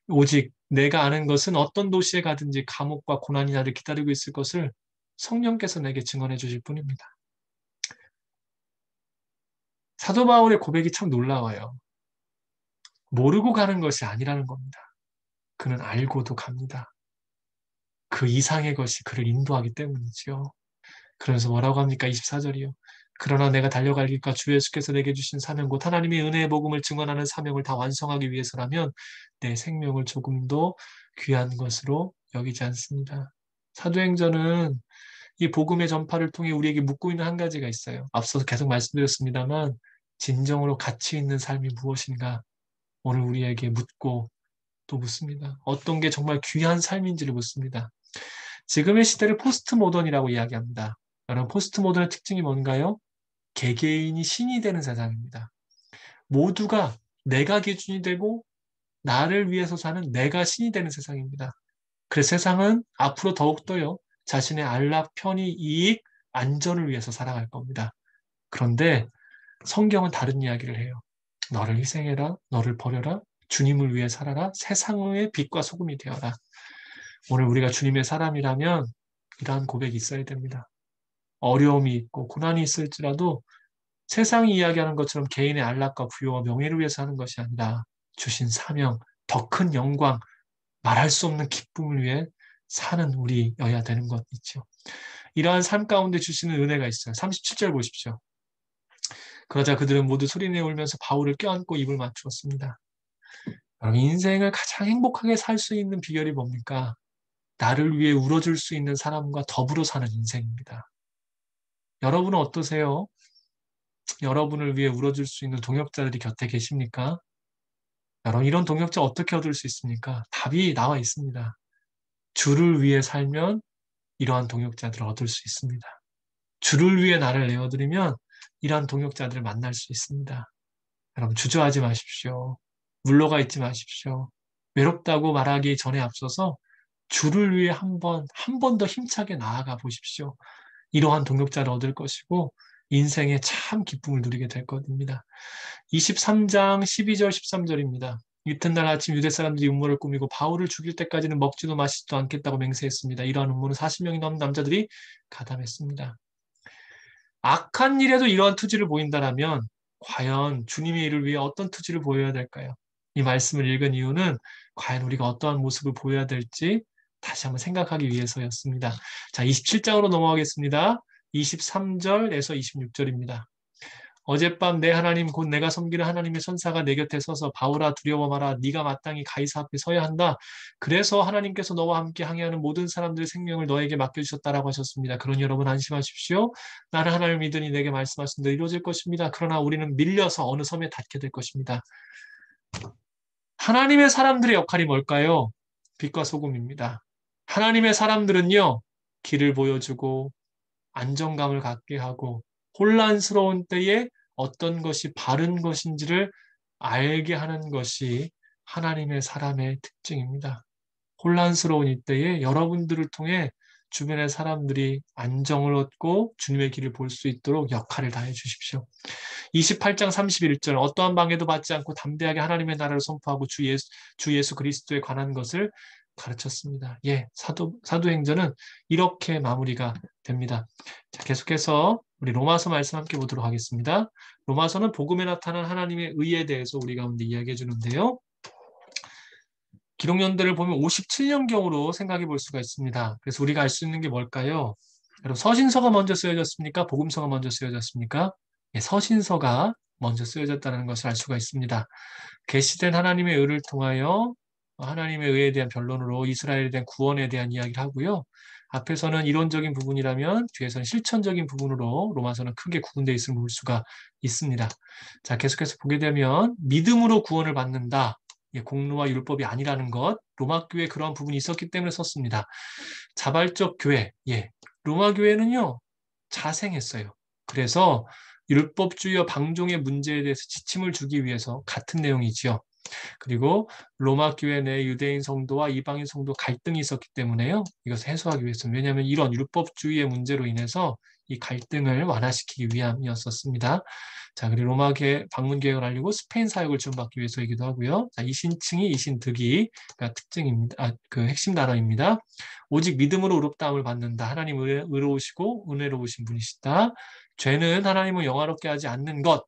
오직 내가 아는 것은 어떤 도시에 가든지 감옥과 고난이 나를 기다리고 있을 것을 성령께서 내게 증언해 주실 뿐입니다. 사도 바울의 고백이 참 놀라워요. 모르고 가는 것이 아니라는 겁니다. 그는 알고도 갑니다. 그 이상의 것이 그를 인도하기 때문이지요. 그래서 뭐라고 합니까? 24절이요. 그러나 내가 달려갈 길과 주 예수께서 내게 주신 사명 곧 하나님의 은혜의 복음을 증언하는 사명을 다 완성하기 위해서라면 내 생명을 조금도 귀한 것으로 여기지 않습니다. 사도행전은 이 복음의 전파를 통해 우리에게 묻고 있는 한 가지가 있어요. 앞서서 계속 말씀드렸습니다만 진정으로 가치 있는 삶이 무엇인가 오늘 우리에게 묻고 또 묻습니다. 어떤 게 정말 귀한 삶인지를 묻습니다. 지금의 시대를 포스트 모던이라고 이야기합니다. 여러분 포스트 모던의 특징이 뭔가요? 개개인이 신이 되는 세상입니다. 모두가 내가 기준이 되고 나를 위해서 사는 내가 신이 되는 세상입니다. 그래서 세상은 앞으로 더욱더요. 자신의 안락, 편의, 이익, 안전을 위해서 살아갈 겁니다. 그런데 성경은 다른 이야기를 해요. 너를 희생해라, 너를 버려라, 주님을 위해 살아라, 세상의 빛과 소금이 되어라. 오늘 우리가 주님의 사람이라면 이러한 고백이 있어야 됩니다. 어려움이 있고 고난이 있을지라도 세상이 이야기하는 것처럼 개인의 안락과 부여와 명예를 위해서 하는 것이 아니라 주신 사명, 더 큰 영광, 말할 수 없는 기쁨을 위해 사는 우리여야 되는 것 있죠. 이러한 삶 가운데 주시는 은혜가 있어요. 37절 보십시오. 그러자 그들은 모두 소리내어 울면서 바울을 껴안고 입을 맞추었습니다. 여러분, 인생을 가장 행복하게 살 수 있는 비결이 뭡니까? 나를 위해 울어줄 수 있는 사람과 더불어 사는 인생입니다. 여러분은 어떠세요? 여러분을 위해 울어줄 수 있는 동역자들이 곁에 계십니까? 여러분, 이런 동역자 어떻게 얻을 수 있습니까? 답이 나와 있습니다. 주를 위해 살면 이러한 동역자들을 얻을 수 있습니다. 주를 위해 나를 내어드리면 이러한 동역자들을 만날 수 있습니다. 여러분, 주저하지 마십시오. 물러가 있지 마십시오. 외롭다고 말하기 전에 앞서서 주를 위해 한 번 더 힘차게 나아가 보십시오. 이러한 동역자를 얻을 것이고 인생에 참 기쁨을 누리게 될 것입니다. 23장 12절 13절입니다. 이튿날 아침 유대 사람들이 음모를 꾸미고 바울을 죽일 때까지는 먹지도 마시지도 않겠다고 맹세했습니다. 이러한 음모는 40명이 넘는 남자들이 가담했습니다. 악한 일에도 이러한 투지를 보인다라면 과연 주님의 일을 위해 어떤 투지를 보여야 될까요? 이 말씀을 읽은 이유는 과연 우리가 어떠한 모습을 보여야 될지 다시 한번 생각하기 위해서였습니다. 자, 27장으로 넘어가겠습니다. 23절에서 26절입니다. 어젯밤 내 하나님 곧 내가 섬기는 하나님의 천사가 내 곁에 서서 바울아 두려워 마라 네가 마땅히 가이사 앞에 서야 한다. 그래서 하나님께서 너와 함께 항해하는 모든 사람들의 생명을 너에게 맡겨주셨다라고 하셨습니다. 그러니 여러분 안심하십시오. 나는 하나님을 믿으니 내게 말씀하신 대로 이루어질 것입니다. 그러나 우리는 밀려서 어느 섬에 닿게 될 것입니다. 하나님의 사람들의 역할이 뭘까요? 빛과 소금입니다. 하나님의 사람들은요, 길을 보여주고 안정감을 갖게 하고 혼란스러운 때에 어떤 것이 바른 것인지를 알게 하는 것이 하나님의 사람의 특징입니다. 혼란스러운 이때에 여러분들을 통해 주변의 사람들이 안정을 얻고 주님의 길을 볼 수 있도록 역할을 다해 주십시오. 28장 31절 어떠한 방해도 받지 않고 담대하게 하나님의 나라를 선포하고 주 예수 그리스도에 관한 것을 가르쳤습니다. 예, 사도행전은 이렇게 마무리가 됩니다. 자, 계속해서 우리 로마서 말씀 함께 보도록 하겠습니다. 로마서는 복음에 나타난 하나님의 의에 대해서 우리 가운데 이야기해 주는데요. 기록연대를 보면 57년경으로 생각해 볼 수가 있습니다. 그래서 우리가 알 수 있는 게 뭘까요? 여러분, 서신서가 먼저 쓰여졌습니까? 복음서가 먼저 쓰여졌습니까? 예, 서신서가 먼저 쓰여졌다는 것을 알 수가 있습니다. 계시된 하나님의 의를 통하여 하나님의 의에 대한 변론으로 이스라엘에 대한 구원에 대한 이야기를 하고요. 앞에서는 이론적인 부분이라면 뒤에서는 실천적인 부분으로 로마서는 크게 구분되어 있음을 볼 수가 있습니다. 자, 계속해서 보게 되면 믿음으로 구원을 받는다. 예, 공로와 율법이 아니라는 것, 로마 교회에 그러한 부분이 있었기 때문에 썼습니다. 자발적 교회, 예, 로마 교회는요 자생했어요. 그래서 율법주의와 방종의 문제에 대해서 지침을 주기 위해서 같은 내용이지요. 그리고 로마 교회 내 유대인 성도와 이방인 성도 갈등이 있었기 때문에요. 이것을 해소하기 위해서. 왜냐하면 이런 율법주의의 문제로 인해서 이 갈등을 완화시키기 위함이었었습니다. 자, 그리고 로마 방문 계획을 알리고 스페인 사역을 지원받기 위해서이기도 하고요. 자, 이신칭이 이신득이가 특징입니다. 그 핵심 단어입니다. 오직 믿음으로 의롭다함을 받는다. 하나님 의로우시고 은혜로우신 분이시다. 죄는 하나님을 영화롭게 하지 않는 것.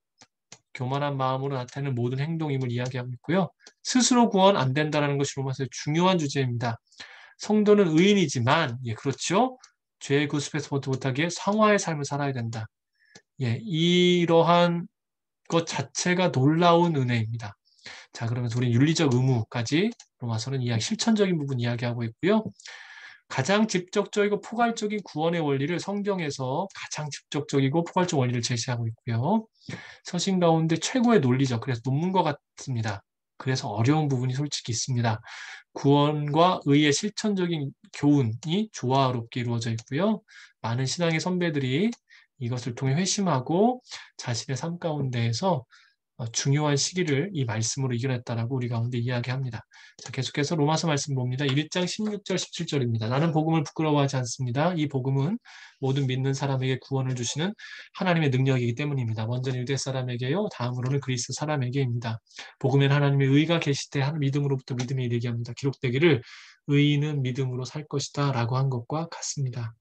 교만한 마음으로 나타내는 모든 행동임을 이야기하고 있고요. 스스로 구원 안 된다는 것이 로마서의 중요한 주제입니다. 성도는 의인이지만, 예, 그렇죠. 죄의 구습에서 못하게 성화의 삶을 살아야 된다. 예, 이러한 것 자체가 놀라운 은혜입니다. 자, 그러면서 우리는 윤리적 의무까지 로마서는 실천적인 부분 이야기하고 있고요. 가장 직접적이고 포괄적인 구원의 원리를 성경에서 가장 직접적이고 포괄적 원리를 제시하고 있고요. 서신 가운데 최고의 논리죠. 그래서 논문과 같습니다. 그래서 어려운 부분이 솔직히 있습니다. 구원과 의의 실천적인 교훈이 조화롭게 이루어져 있고요. 많은 신앙의 선배들이 이것을 통해 회심하고 자신의 삶 가운데에서 중요한 시기를 이 말씀으로 이겨냈다라고 우리 가운데 이야기합니다. 자, 계속해서 로마서 말씀 봅니다. 1장 16절 17절입니다. 나는 복음을 부끄러워하지 않습니다. 이 복음은 모든 믿는 사람에게 구원을 주시는 하나님의 능력이기 때문입니다. 먼저는 유대 사람에게요. 다음으로는 그리스 사람에게입니다. 복음에는 하나님의 의가 계시되 믿음으로부터 믿음이 이르게 합니다. 기록되기를 의인은 믿음으로 살 것이다 라고 한 것과 같습니다.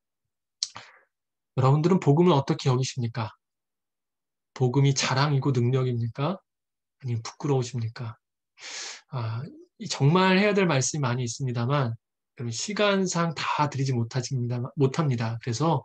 여러분들은 복음을 어떻게 여기십니까? 복음이 자랑이고 능력입니까? 아니면 부끄러우십니까? 정말 해야 될 말씀이 많이 있습니다만 시간상 다 드리지 못합니다. 그래서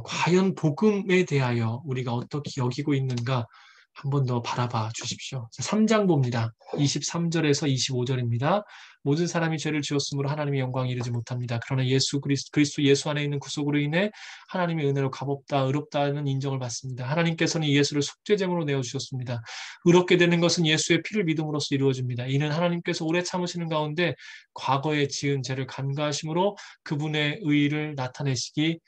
과연 복음에 대하여 우리가 어떻게 여기고 있는가 한 번 더 바라봐 주십시오. 3장 봅니다. 23절에서 25절입니다. 모든 사람이 죄를 지었으므로 하나님의 영광에 이르지 못합니다. 그러나 그리스도 예수 안에 있는 구속으로 인해 하나님의 은혜로 값없다, 의롭다는 인정을 받습니다. 하나님께서는 예수를 속죄제물로 내어주셨습니다. 의롭게 되는 것은 예수의 피를 믿음으로써 이루어집니다. 이는 하나님께서 오래 참으시는 가운데 과거에 지은 죄를 간과하심으로 그분의 의의를 나타내시기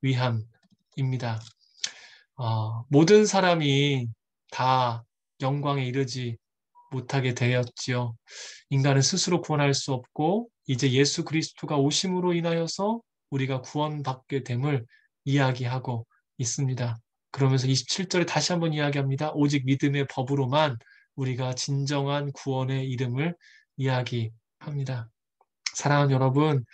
위함입니다. 모든 사람이 다 영광에 이르지 못하게 되었지요. 인간은 스스로 구원할 수 없고 이제 예수 그리스도가 오심으로 인하여서 우리가 구원받게 됨을 이야기하고 있습니다. 그러면서 27절에 다시 한번 이야기합니다. 오직 믿음의 법으로만 우리가 진정한 구원의 이름을 이야기합니다. 사랑하는 여러분,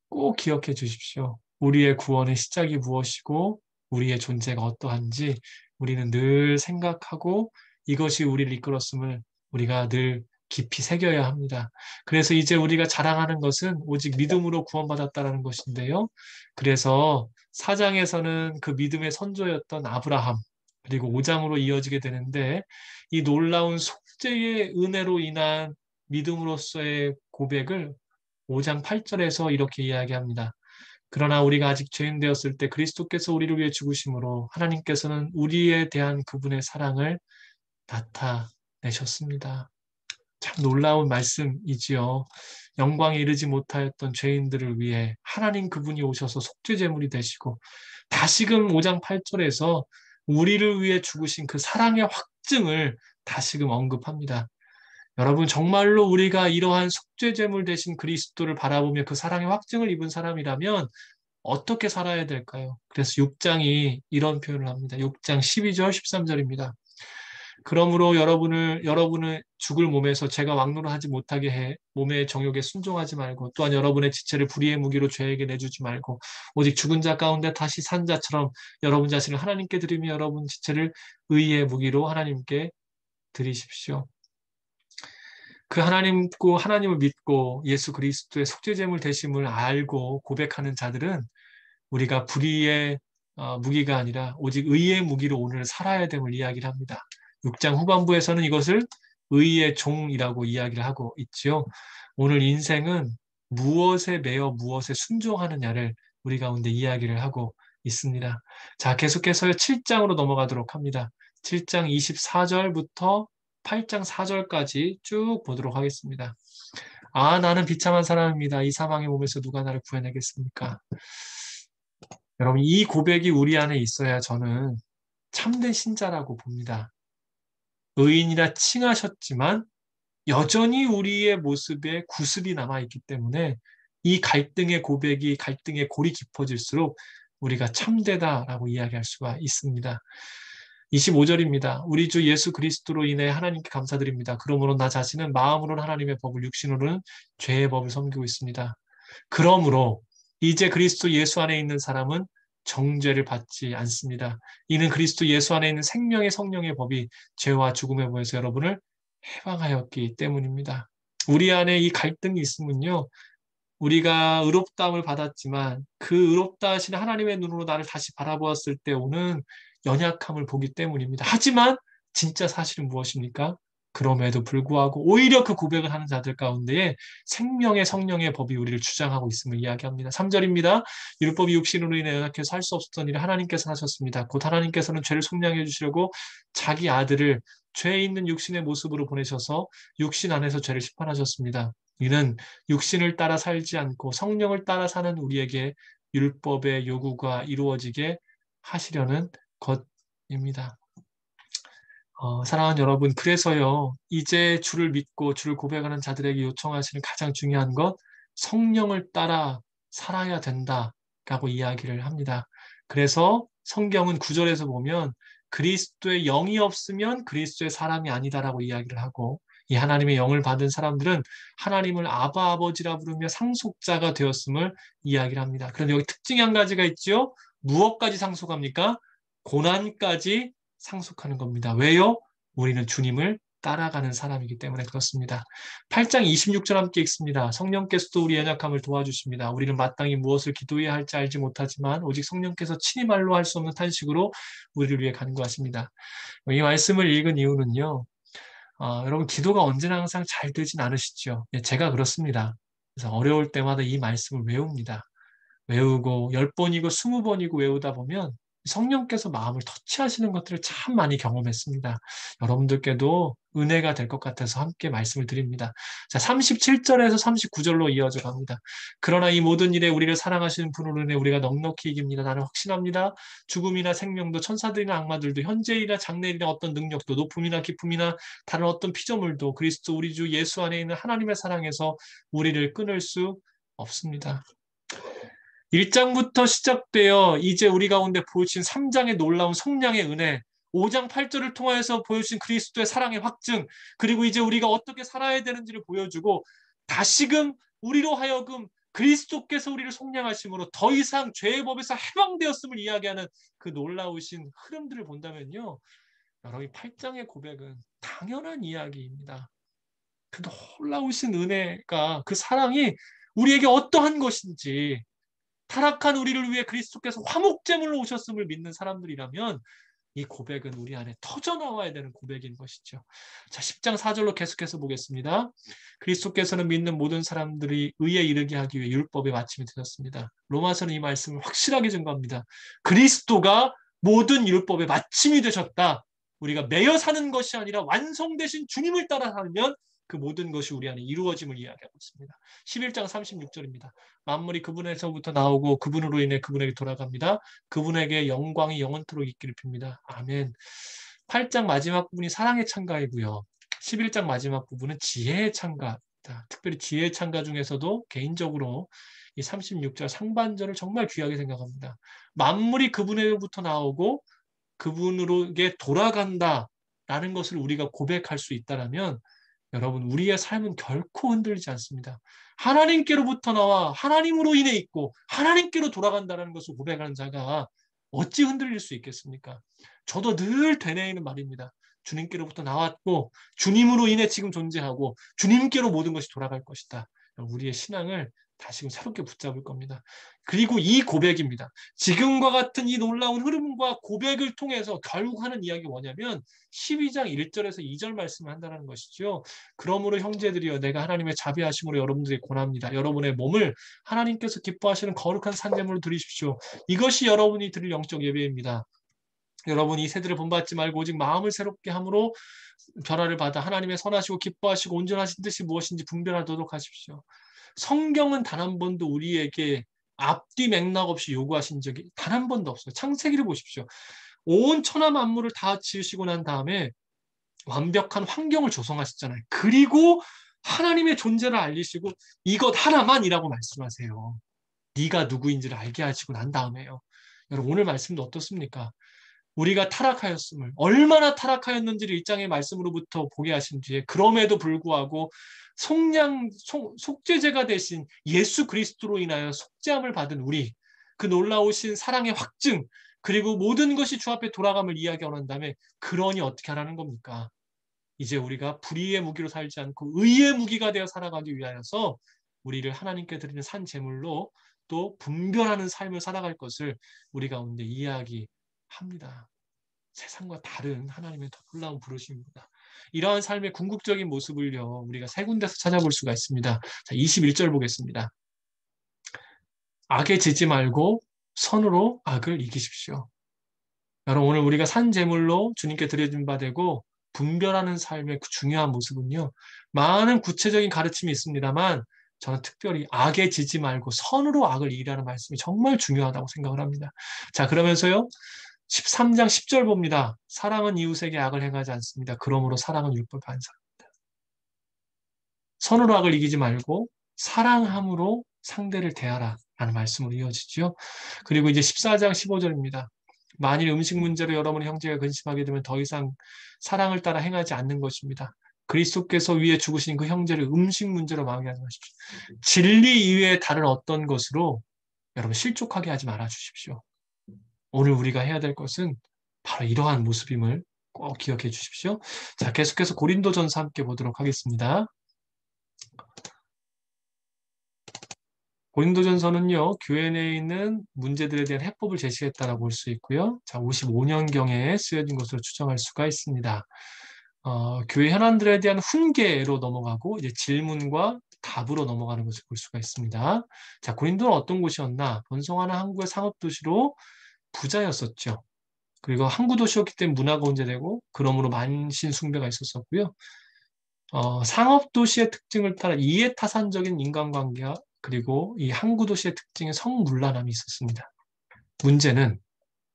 꼭 기억해 주십시오. 우리의 구원의 시작이 무엇이고 우리의 존재가 어떠한지 우리는 늘 생각하고 이것이 우리를 이끌었음을 우리가 늘 깊이 새겨야 합니다. 그래서 이제 우리가 자랑하는 것은 오직 믿음으로 구원받았다라는 것인데요. 그래서 4장에서는 그 믿음의 선조였던 아브라함, 그리고 5장으로 이어지게 되는데 이 놀라운 속죄의 은혜로 인한 믿음으로서의 고백을 5장 8절에서 이렇게 이야기합니다. 그러나 우리가 아직 죄인 되었을 때 그리스도께서 우리를 위해 죽으심으로 하나님께서는 우리에 대한 그분의 사랑을 나타내셨습니다. 참 놀라운 말씀이지요. 영광에 이르지 못하였던 죄인들을 위해 하나님 그분이 오셔서 속죄제물이 되시고 다시금 5장 8절에서 우리를 위해 죽으신 그 사랑의 확증을 다시금 언급합니다. 여러분 정말로 우리가 이러한 속죄제물 되신 그리스도를 바라보며 그 사랑의 확증을 입은 사람이라면 어떻게 살아야 될까요? 그래서 6장이 이런 표현을 합니다. 6장 12절 13절입니다. 그러므로 여러분을 죽을 몸에서 죄가 왕노를 하지 못하게 해 몸의 정욕에 순종하지 말고 또한 여러분의 지체를 불의의 무기로 죄에게 내주지 말고 오직 죽은 자 가운데 다시 산 자처럼 여러분 자신을 하나님께 드리며 여러분 지체를 의의 무기로 하나님께 드리십시오. 그 하나님을 믿고 예수 그리스도의 속죄제물 되심을 알고 고백하는 자들은 우리가 불의의 무기가 아니라 오직 의의 무기로 오늘 살아야 됨을 이야기를 합니다. 6장 후반부에서는 이것을 의의 종이라고 이야기를 하고 있지요. 오늘 인생은 무엇에 매여 무엇에 순종하느냐를 우리 가운데 이야기를 하고 있습니다. 자, 계속해서 7장으로 넘어가도록 합니다. 7장 24절부터 8장 4절까지 쭉 보도록 하겠습니다. 아, 나는 비참한 사람입니다. 이 사망의 몸에서 누가 나를 구해내겠습니까? 여러분, 이 고백이 우리 안에 있어야 저는 참된 신자라고 봅니다. 의인이라 칭하셨지만 여전히 우리의 모습에 구습이 남아있기 때문에 이 갈등의 고백이 갈등의 골이 깊어질수록 우리가 참되다라고 이야기할 수가 있습니다. 25절입니다. 우리 주 예수 그리스도로 인해 하나님께 감사드립니다. 그러므로 나 자신은 마음으로는 하나님의 법을 육신으로는 죄의 법을 섬기고 있습니다. 그러므로 이제 그리스도 예수 안에 있는 사람은 정죄를 받지 않습니다. 이는 그리스도 예수 안에 있는 생명의 성령의 법이 죄와 죽음의 법에서 여러분을 해방하였기 때문입니다. 우리 안에 이 갈등이 있으면요. 우리가 의롭다함을 받았지만 그 의롭다 하신 하나님의 눈으로 나를 다시 바라보았을 때 오는 연약함을 보기 때문입니다. 하지만 진짜 사실은 무엇입니까? 그럼에도 불구하고 오히려 그 고백을 하는 자들 가운데에 생명의 성령의 법이 우리를 주장하고 있음을 이야기합니다. 3절입니다. 율법이 육신으로 인해 연약해서 할 수 없었던 일을 하나님께서 하셨습니다. 곧 하나님께서는 죄를 속량해 주시려고 자기 아들을 죄 있는 육신의 모습으로 보내셔서 육신 안에서 죄를 심판하셨습니다. 이는 육신을 따라 살지 않고 성령을 따라 사는 우리에게 율법의 요구가 이루어지게 하시려는 것입니다. 사랑하는 여러분, 그래서요, 이제 주를 믿고 주를 고백하는 자들에게 요청하시는 가장 중요한 것, 성령을 따라 살아야 된다라고 이야기를 합니다. 그래서 성경은 9절에서 보면 그리스도의 영이 없으면 그리스도의 사람이 아니다라고 이야기를 하고 이 하나님의 영을 받은 사람들은 하나님을 아바 아버지라 부르며 상속자가 되었음을 이야기를 합니다. 그런데 여기 특징이 한 가지가 있죠. 무엇까지 상속합니까? 고난까지 상속하는 겁니다. 왜요? 우리는 주님을 따라가는 사람이기 때문에 그렇습니다. 8장 26절 함께 읽습니다. 성령께서도 우리 연약함을 도와주십니다. 우리는 마땅히 무엇을 기도해야 할지 알지 못하지만 오직 성령께서 친히 말로 할 수 없는 탄식으로 우리를 위해 간구하십니다. 이 말씀을 읽은 이유는요. 여러분 기도가 언제나 항상 잘 되진 않으시죠. 예, 제가 그렇습니다. 그래서 어려울 때마다 이 말씀을 외웁니다. 외우고 10번이고 20번이고 외우다 보면 성령께서 마음을 터치하시는 것들을 참 많이 경험했습니다. 여러분들께도 은혜가 될 것 같아서 함께 말씀을 드립니다. 자, 37절에서 39절로 이어져 갑니다. 그러나 이 모든 일에 우리를 사랑하시는 분으로 인해 우리가 넉넉히 이깁니다. 나는 확신합니다. 죽음이나 생명도 천사들이나 악마들도 현재이나 장래이나 어떤 능력도 높음이나 기쁨이나 다른 어떤 피조물도 그리스도 우리 주 예수 안에 있는 하나님의 사랑에서 우리를 끊을 수 없습니다. 1장부터 시작되어 이제 우리 가운데 보여주신 3장의 놀라운 성량의 은혜, 5장 8절을 통하여서 보여주신 그리스도의 사랑의 확증, 그리고 이제 우리가 어떻게 살아야 되는지를 보여주고 다시금 우리로 하여금 그리스도께서 우리를 속량하심으로 더 이상 죄의 법에서 해방되었음을 이야기하는 그 놀라우신 흐름들을 본다면요. 여러분 8장의 고백은 당연한 이야기입니다. 그 놀라우신 은혜가 그 사랑이 우리에게 어떠한 것인지 타락한 우리를 위해 그리스도께서 화목제물로 오셨음을 믿는 사람들이라면 이 고백은 우리 안에 터져나와야 되는 고백인 것이죠. 자, 10장 4절로 계속해서 보겠습니다. 그리스도께서는 믿는 모든 사람들이 의에 이르게 하기 위해 율법의 마침이 되셨습니다. 로마서는 이 말씀을 확실하게 증거합니다. 그리스도가 모든 율법의 마침이 되셨다. 우리가 매여 사는 것이 아니라 완성되신 주님을 따라 살면 그 모든 것이 우리 안에 이루어짐을 이야기하고 있습니다. 11장 36절입니다. 만물이 그분에서부터 나오고 그분으로 인해 그분에게 돌아갑니다. 그분에게 영광이 영원토록 있기를 빕니다. 아멘. 8장 마지막 부분이 사랑의 찬가이고요. 11장 마지막 부분은 지혜의 찬가. 특별히 지혜의 찬가 중에서도 개인적으로 이 36절 상반절을 정말 귀하게 생각합니다. 만물이 그분에게부터 나오고 그분으로게 돌아간다라는 것을 우리가 고백할 수 있다라면 여러분 우리의 삶은 결코 흔들리지 않습니다. 하나님께로부터 나와 하나님으로 인해 있고 하나님께로 돌아간다는 것을 고백하는 자가 어찌 흔들릴 수 있겠습니까? 저도 늘 되뇌이는 말입니다. 주님께로부터 나왔고 주님으로 인해 지금 존재하고 주님께로 모든 것이 돌아갈 것이다. 우리의 신앙을 다시금 새롭게 붙잡을 겁니다. 그리고 이 고백입니다. 지금과 같은 이 놀라운 흐름과 고백을 통해서 결국 하는 이야기가 뭐냐면 12장 1절에서 2절 말씀을 한다는 것이죠. 그러므로 형제들이여 내가 하나님의 자비하심으로 여러분들이 권합니다. 여러분의 몸을 하나님께서 기뻐하시는 거룩한 산제물로 드리십시오. 이것이 여러분이 드릴 영적 예배입니다. 여러분이 이 세대를 본받지 말고 오직 마음을 새롭게 함으로 변화를 받아 하나님의 선하시고 기뻐하시고 온전하신 뜻이 무엇인지 분별하도록 하십시오. 성경은 단 한 번도 우리에게 앞뒤 맥락 없이 요구하신 적이 단 한 번도 없어요. 창세기를 보십시오. 온 천하 만물을 다 지으시고 난 다음에 완벽한 환경을 조성하셨잖아요. 그리고 하나님의 존재를 알리시고 이것 하나만이라고 말씀하세요. 네가 누구인지를 알게 하시고 난 다음에요. 여러분 오늘 말씀도 어떻습니까? 우리가 타락하였음을 얼마나 타락하였는지를 1장의 말씀으로부터 보게 하신 뒤에 그럼에도 불구하고 속죄제가 되신 예수 그리스도로 인하여 속죄함을 받은 우리 그 놀라우신 사랑의 확증 그리고 모든 것이 주 앞에 돌아감을 이야기하는 다음에 그러니 어떻게 하라는 겁니까? 이제 우리가 불의의 무기로 살지 않고 의의 무기가 되어 살아가기 위하여서 우리를 하나님께 드리는 산 제물로 또 분별하는 삶을 살아갈 것을 우리 가운데 이야기합니다. 세상과 다른 하나님의 더 놀라운 부르심입니다. 이러한 삶의 궁극적인 모습을요, 우리가 세 군데서 찾아볼 수가 있습니다. 자, 21절 보겠습니다. 악에 지지 말고 선으로 악을 이기십시오. 여러분, 오늘 우리가 산 제물로 주님께 드려진 바 되고 분별하는 삶의 그 중요한 모습은요, 많은 구체적인 가르침이 있습니다만 저는 특별히 악에 지지 말고 선으로 악을 이기라는 말씀이 정말 중요하다고 생각을 합니다. 자, 그러면서요, 13장 10절 봅니다. 사랑은 이웃에게 악을 행하지 않습니다. 그러므로 사랑은 율법의 안사입니다. 선으로 악을 이기지 말고 사랑함으로 상대를 대하라 라는 말씀으로 이어지죠. 그리고 이제 14장 15절입니다. 만일 음식 문제로 여러분의 형제가 근심하게 되면 더 이상 사랑을 따라 행하지 않는 것입니다. 그리스도께서 위에 죽으신 그 형제를 음식 문제로 망하게 하지 마십시오. 진리 이외에 다른 어떤 것으로 여러분 실족하게 하지 말아 주십시오. 오늘 우리가 해야 될 것은 바로 이러한 모습임을 꼭 기억해 주십시오. 자, 계속해서 고린도전서 함께 보도록 하겠습니다. 고린도전서는요, 교회 내에 있는 문제들에 대한 해법을 제시했다라고 볼 수 있고요. 자, 55년경에 쓰여진 것으로 추정할 수가 있습니다. 교회 현안들에 대한 훈계로 넘어가고 이제 질문과 답으로 넘어가는 것을 볼 수가 있습니다. 자, 고린도는 어떤 곳이었나? 번성하는 한국의 상업도시로 부자였었죠. 그리고 항구 도시였기 때문에 문화가 문제되고 그러므로 만신 숭배가 있었었고요. 상업 도시의 특징을 따라 이해타산적인 인간관계와 그리고 이 항구 도시의 특징의 성문란함이 있었습니다. 문제는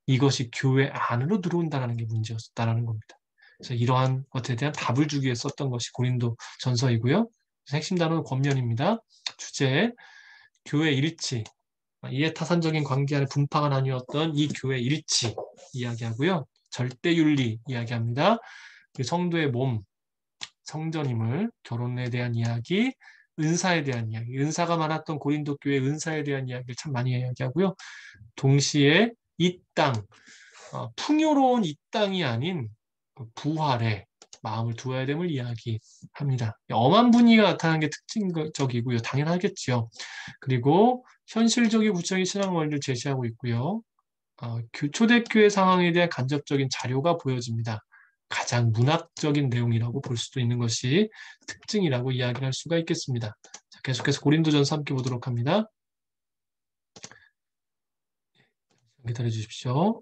이것이 교회 안으로 들어온다는 게 문제였다는 겁니다. 그래서 이러한 것에 대한 답을 주기 위해 썼던 것이 고린도 전서이고요. 핵심 단어는 권면입니다. 주제, 교회 일치, 이해타산적인 관계 안에 분파가 나뉘었던 이 교회 일치 이야기하고요. 절대윤리 이야기합니다. 성도의 몸, 성전임을, 결혼에 대한 이야기, 은사에 대한 이야기, 은사가 많았던 고린도 교회 은사에 대한 이야기를 참 많이 이야기하고요. 동시에 이 땅, 풍요로운 이 땅이 아닌 부활에 마음을 두어야 됨을 이야기합니다. 엄한 분위기가 나타나는 게 특징적이고요. 당연하겠지요. 그리고 현실적인 구체적인 신앙 원리를 제시하고 있고요. 초대교회 상황에 대한 간접적인 자료가 보여집니다. 가장 문학적인 내용이라고 볼 수도 있는 것이 특징이라고 이야기할 수가 있겠습니다. 자, 계속해서 고린도전서 함께 보도록 합니다. 기다려 주십시오.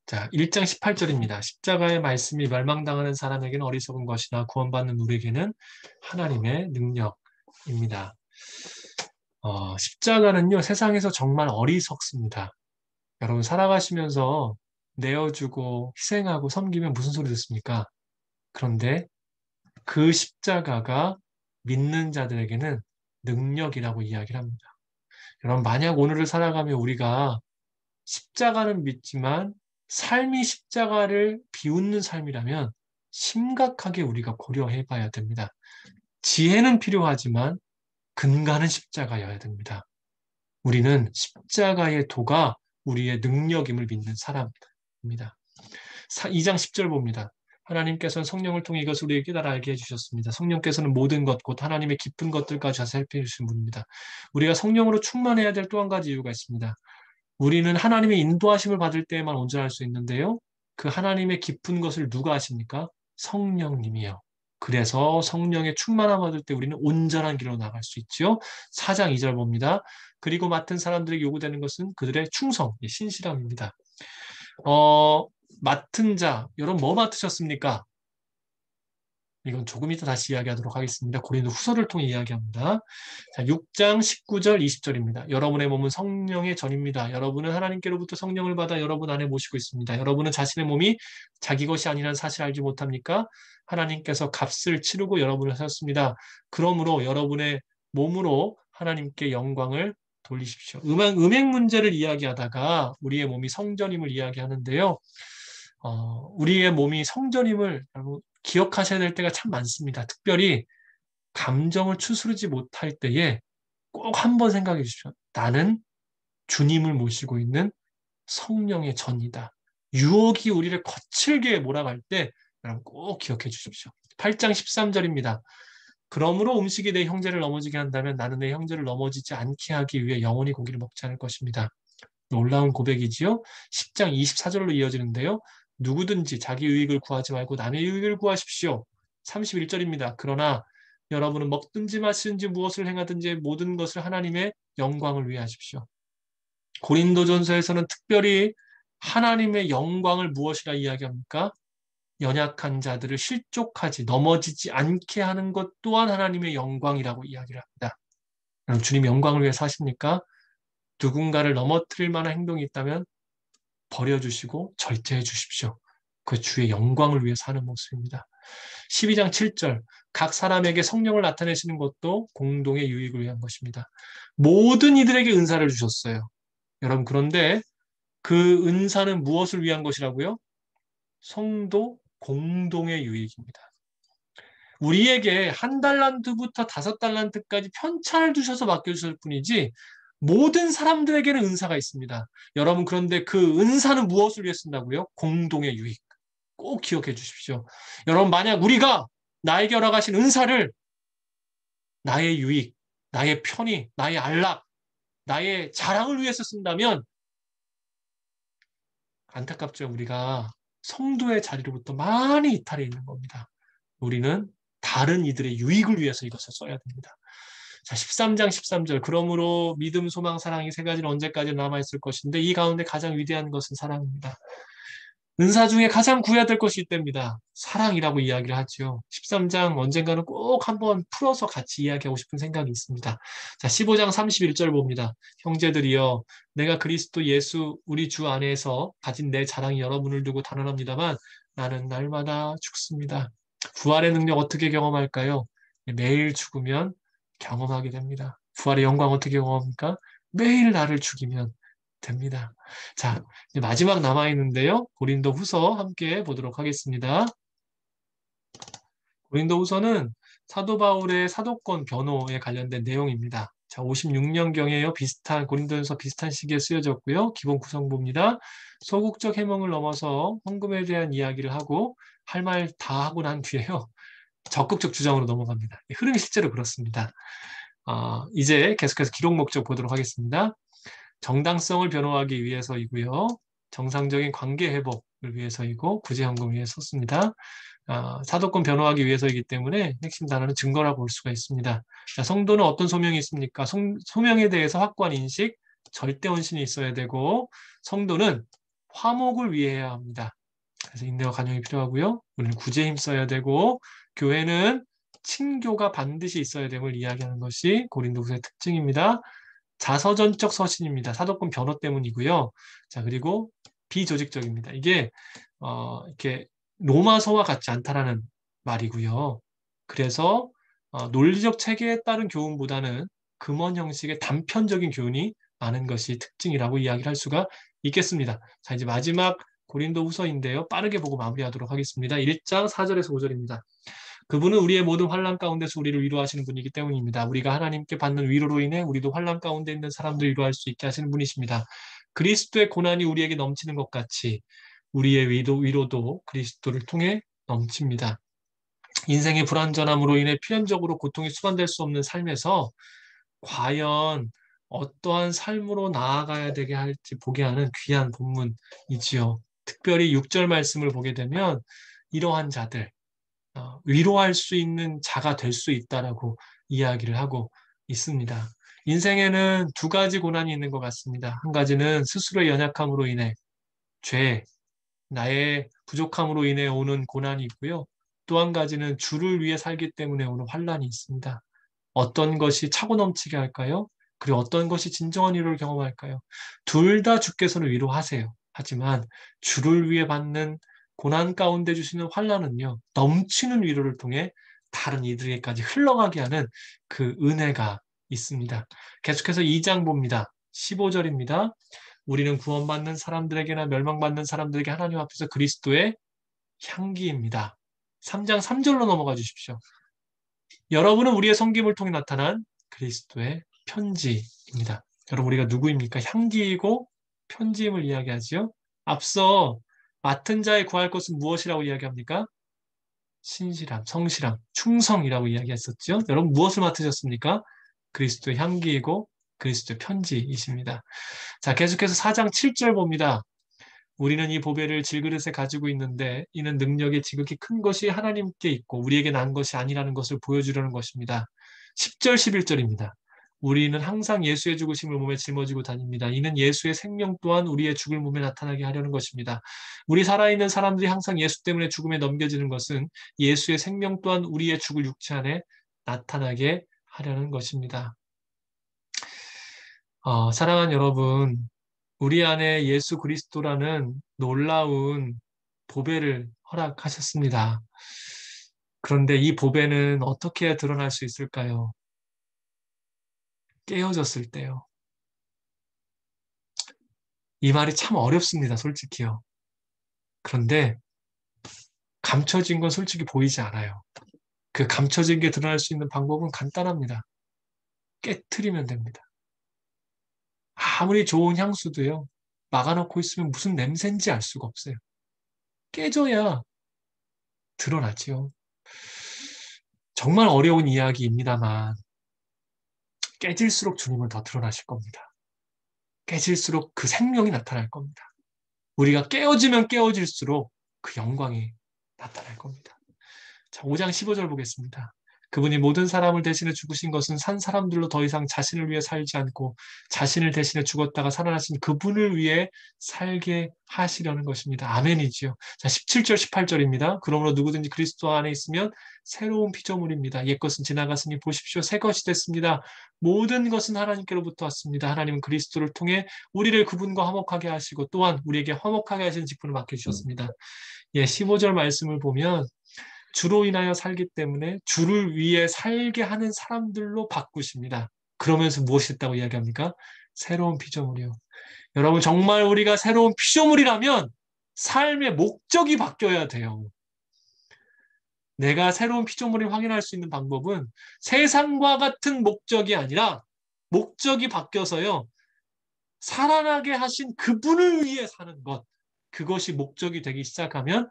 자, 1장 18절입니다. 십자가의 말씀이 멸망당하는 사람에게는 어리석은 것이나 구원받는 우리에게는 하나님의 능력입니다. 십자가는요, 세상에서 정말 어리석습니다. 여러분, 살아가시면서 내어주고 희생하고 섬기면 무슨 소리 듣습니까? 그런데 그 십자가가 믿는 자들에게는 능력이라고 이야기를 합니다. 여러분, 만약 오늘을 살아가며 우리가 십자가는 믿지만 삶이 십자가를 비웃는 삶이라면 심각하게 우리가 고려해 봐야 됩니다. 지혜는 필요하지만 근간은 십자가여야 됩니다. 우리는 십자가의 도가 우리의 능력임을 믿는 사람입니다. 2장 10절 봅니다. 하나님께서는 성령을 통해 이것을 우리에게 깨달아 알게 해주셨습니다. 성령께서는 모든 것, 곧 하나님의 깊은 것들까지 자세히 살펴주신 분입니다. 우리가 성령으로 충만해야 될 또 한 가지 이유가 있습니다. 우리는 하나님의 인도하심을 받을 때에만 온전할 수 있는데요. 그 하나님의 깊은 것을 누가 하십니까? 성령님이요. 그래서 성령의 충만함을 받을 때 우리는 온전한 길로 나갈 수 있죠. 4장 2절 봅니다. 그리고 맡은 사람들에게 요구되는 것은 그들의 충성, 신실함입니다. 맡은 자, 여러분 뭐 맡으셨습니까? 이건 조금 이따 다시 이야기하도록 하겠습니다. 고린도 후서를 통해 이야기합니다. 자, 6장 19절 20절입니다. 여러분의 몸은 성령의 전입니다. 여러분은 하나님께로부터 성령을 받아 여러분 안에 모시고 있습니다. 여러분은 자신의 몸이 자기 것이 아니라는 사실 알지 못합니까? 하나님께서 값을 치르고 여러분을 사셨습니다. 그러므로 여러분의 몸으로 하나님께 영광을 돌리십시오. 음행 문제를 이야기하다가 우리의 몸이 성전임을 이야기하는데요. 우리의 몸이 성전임을 기억하셔야 될 때가 참 많습니다. 특별히 감정을 추스르지 못할 때에 꼭 한번 생각해 주십시오. 나는 주님을 모시고 있는 성령의 전이다. 유혹이 우리를 거칠게 몰아갈 때 꼭 기억해 주십시오. 8장 13절입니다. 그러므로 음식이 내 형제를 넘어지게 한다면 나는 내 형제를 넘어지지 않게 하기 위해 영원히 고기를 먹지 않을 것입니다. 놀라운 고백이지요. 10장 24절로 이어지는데요. 누구든지 자기 유익을 구하지 말고 남의 유익을 구하십시오. 31절입니다. 그러나 여러분은 먹든지 마시든지 무엇을 행하든지 모든 것을 하나님의 영광을 위해 하십시오. 고린도전서에서는 특별히 하나님의 영광을 무엇이라 이야기합니까? 연약한 자들을 실족하지 넘어지지 않게 하는 것 또한 하나님의 영광이라고 이야기를 합니다. 여러분, 주님 영광을 위해 사십니까? 누군가를 넘어뜨릴 만한 행동이 있다면 버려주시고 절제해 주십시오. 그 주의 영광을 위해 사는 모습입니다. 12장 7절 각 사람에게 성령을 나타내시는 것도 공동의 유익을 위한 것입니다. 모든 이들에게 은사를 주셨어요. 여러분, 그런데 그 은사는 무엇을 위한 것이라고요? 성도 공동의 유익입니다. 우리에게 1달란트부터 5달란트까지 편차를 두셔서 맡겨주실 뿐이지 모든 사람들에게는 은사가 있습니다. 여러분, 그런데 그 은사는 무엇을 위해 쓴다고요? 공동의 유익. 꼭 기억해 주십시오. 여러분, 만약 우리가 나에게 허락하신 은사를 나의 유익, 나의 편의, 나의 안락, 나의 자랑을 위해서 쓴다면 안타깝죠. 우리가 성도의 자리로부터 많이 이탈해 있는 겁니다. 우리는 다른 이들의 유익을 위해서 이것을 써야 됩니다. 자, 13장 13절. 그러므로 믿음, 소망, 사랑이 세 가지는 언제까지 남아있을 것인데 이 가운데 가장 위대한 것은 사랑입니다. 은사 중에 가장 구해야 될 것이 있답니다. 사랑이라고 이야기를 하죠. 13장 언젠가는 꼭 한번 풀어서 같이 이야기하고 싶은 생각이 있습니다. 자, 15장 31절 봅니다. 형제들이여, 내가 그리스도 예수 우리 주 안에서 가진 내 자랑이 여러분을 두고 단언합니다만 나는 날마다 죽습니다. 부활의 능력 어떻게 경험할까요? 매일 죽으면 경험하게 됩니다. 부활의 영광 어떻게 경험합니까? 매일 나를 죽이면 됩니다. 자, 이제 마지막 남아있는데요. 고린도 후서 함께 보도록 하겠습니다. 고린도 후서는 사도 바울의 사도권 변호에 관련된 내용입니다. 자, 56년경에요. 고린도전서 비슷한 시기에 쓰여졌고요. 기본 구성부입니다. 소극적 해몽을 넘어서 헌금에 대한 이야기를 하고 할 말 다 하고 난 뒤에요. 적극적 주장으로 넘어갑니다. 흐름이 실제로 그렇습니다. 이제 계속해서 기록 목적 보도록 하겠습니다. 정당성을 변호하기 위해서이고요. 정상적인 관계 회복을 위해서이고 구제헌금 위해 썼습니다. 사도권 변호하기 위해서이기 때문에 핵심 단어는 증거라고 볼 수가 있습니다. 자, 성도는 어떤 소명이 있습니까? 소명에 대해서 확고한 인식, 절대 헌신이 있어야 되고 성도는 화목을 위해야 합니다. 그래서 인내와 간용이 필요하고요. 우리는 구제에 힘써야 되고 교회는 친교가 반드시 있어야 됨을 이야기하는 것이 고린도후서의 특징입니다. 자서전적 서신입니다. 사도권 변호 때문이고요. 자, 그리고 비조직적입니다. 이게 이렇게 로마서와 같지 않다라는 말이고요. 그래서 논리적 체계에 따른 교훈보다는 금원 형식의 단편적인 교훈이 많은 것이 특징이라고 이야기를 할 수가 있겠습니다. 자, 이제 마지막 고린도 후서인데요. 빠르게 보고 마무리하도록 하겠습니다. 1장 4절에서 5절입니다. 그분은 우리의 모든 환난 가운데서 우리를 위로하시는 분이기 때문입니다. 우리가 하나님께 받는 위로로 인해 우리도 환난 가운데 있는 사람들을 위로할 수 있게 하시는 분이십니다. 그리스도의 고난이 우리에게 넘치는 것 같이 우리의 위로도 그리스도를 통해 넘칩니다. 인생의 불완전함으로 인해 필연적으로 고통이 수반될 수 없는 삶에서 과연 어떠한 삶으로 나아가야 되게 할지 보게 하는 귀한 본문이지요. 특별히 6절 말씀을 보게 되면 이러한 자들, 위로할 수 있는 자가 될 수 있다라고 이야기를 하고 있습니다. 인생에는 두 가지 고난이 있는 것 같습니다. 한 가지는 스스로의 연약함으로 인해 죄, 나의 부족함으로 인해 오는 고난이 있고요. 또 한 가지는 주를 위해 살기 때문에 오는 환난이 있습니다. 어떤 것이 차고 넘치게 할까요? 그리고 어떤 것이 진정한 위로를 경험할까요? 둘 다 주께서는 위로하세요. 하지만 주를 위해 받는 고난 가운데 주시는 환난은요, 넘치는 위로를 통해 다른 이들에게까지 흘러가게 하는 그 은혜가 있습니다. 계속해서 2장 봅니다. 15절입니다. 우리는 구원받는 사람들에게나 멸망받는 사람들에게 하나님 앞에서 그리스도의 향기입니다. 3장 3절로 넘어가 주십시오. 여러분은 우리의 섬김을 통해 나타난 그리스도의 편지입니다. 여러분, 우리가 누구입니까? 향기이고 편지임을 이야기하지요. 앞서 맡은 자에 구할 것은 무엇이라고 이야기합니까? 신실함, 성실함, 충성이라고 이야기했었죠. 여러분, 무엇을 맡으셨습니까? 그리스도의 향기이고 그리스도의 편지이십니다. 자, 계속해서 4장 7절 봅니다. 우리는 이 보배를 질그릇에 가지고 있는데 이는 능력이 지극히 큰 것이 하나님께 있고 우리에게 난 것이 아니라는 것을 보여주려는 것입니다. 10절, 11절입니다. 우리는 항상 예수의 죽으심을 몸에 짊어지고 다닙니다. 이는 예수의 생명 또한 우리의 죽을 몸에 나타나게 하려는 것입니다. 우리 살아있는 사람들이 항상 예수 때문에 죽음에 넘겨지는 것은 예수의 생명 또한 우리의 죽을 육체 안에 나타나게 하려는 것입니다. 사랑하는 여러분, 우리 안에 예수 그리스도라는 놀라운 보배를 허락하셨습니다. 그런데 이 보배는 어떻게 드러날 수 있을까요? 깨어졌을 때요. 이 말이 참 어렵습니다, 솔직히요. 그런데 감춰진 건 솔직히 보이지 않아요. 그 감춰진 게 드러날 수 있는 방법은 간단합니다. 깨트리면 됩니다. 아무리 좋은 향수도요, 막아놓고 있으면 무슨 냄새인지 알 수가 없어요. 깨져야 드러나지요. 정말 어려운 이야기입니다만 깨질수록 주님은 더 드러나실 겁니다. 깨질수록 그 생명이 나타날 겁니다. 우리가 깨어지면 깨어질수록 그 영광이 나타날 겁니다. 자, 5장 15절 보겠습니다. 그분이 모든 사람을 대신해 죽으신 것은 산 사람들로 더 이상 자신을 위해 살지 않고 자신을 대신해 죽었다가 살아나신 그분을 위해 살게 하시려는 것입니다. 아멘이지요. 자, 17절, 18절입니다. 그러므로 누구든지 그리스도 안에 있으면 새로운 피조물입니다. 옛것은 지나갔으니 보십시오. 새 것이 됐습니다. 모든 것은 하나님께로부터 왔습니다. 하나님은 그리스도를 통해 우리를 그분과 화목하게 하시고 또한 우리에게 화목하게 하시는 직분을 맡겨주셨습니다. 15절 말씀을 보면 주로 인하여 살기 때문에 주를 위해 살게 하는 사람들로 바꾸십니다. 그러면서 무엇이 됐다고 이야기합니까? 새로운 피조물이요. 여러분, 정말 우리가 새로운 피조물이라면 삶의 목적이 바뀌어야 돼요. 내가 새로운 피조물을 확인할 수 있는 방법은 세상과 같은 목적이 아니라 목적이 바뀌어서요. 살아나게 하신 그분을 위해 사는 것. 그것이 목적이 되기 시작하면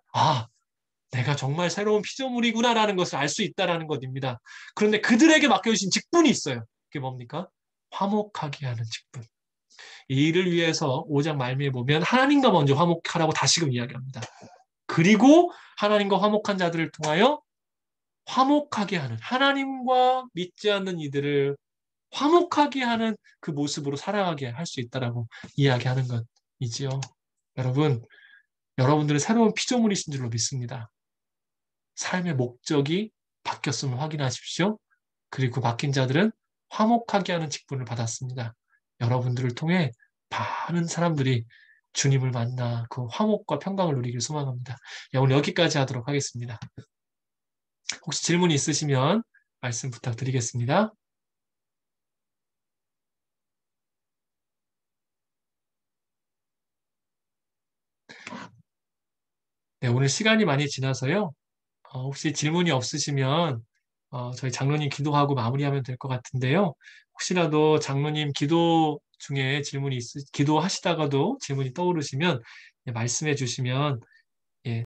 내가 정말 새로운 피조물이구나라는 것을 알 수 있다는 것입니다. 그런데 그들에게 맡겨주신 직분이 있어요. 그게 뭡니까? 화목하게 하는 직분. 이 일을 위해서 5장 말미에 보면 하나님과 먼저 화목하라고 다시금 이야기합니다. 그리고 하나님과 화목한 자들을 통하여 화목하게 하는, 하나님과 믿지 않는 이들을 화목하게 하는 그 모습으로 살아가게 할 수 있다라고 이야기하는 것이지요. 여러분, 여러분들은 새로운 피조물이신 줄로 믿습니다. 삶의 목적이 바뀌었음을 확인하십시오. 그리고 바뀐 자들은 화목하게 하는 직분을 받았습니다. 여러분들을 통해 많은 사람들이 주님을 만나 그 화목과 평강을 누리길 소망합니다. 오늘 여기까지 하도록 하겠습니다. 혹시 질문이 있으시면 말씀 부탁드리겠습니다. 네, 오늘 시간이 많이 지나서요. 혹시 질문이 없으시면 저희 장로님 기도하고 마무리하면 될 것 같은데요. 혹시라도 장로님 기도 중에 기도하시다가도 질문이 떠오르시면 말씀해 주시면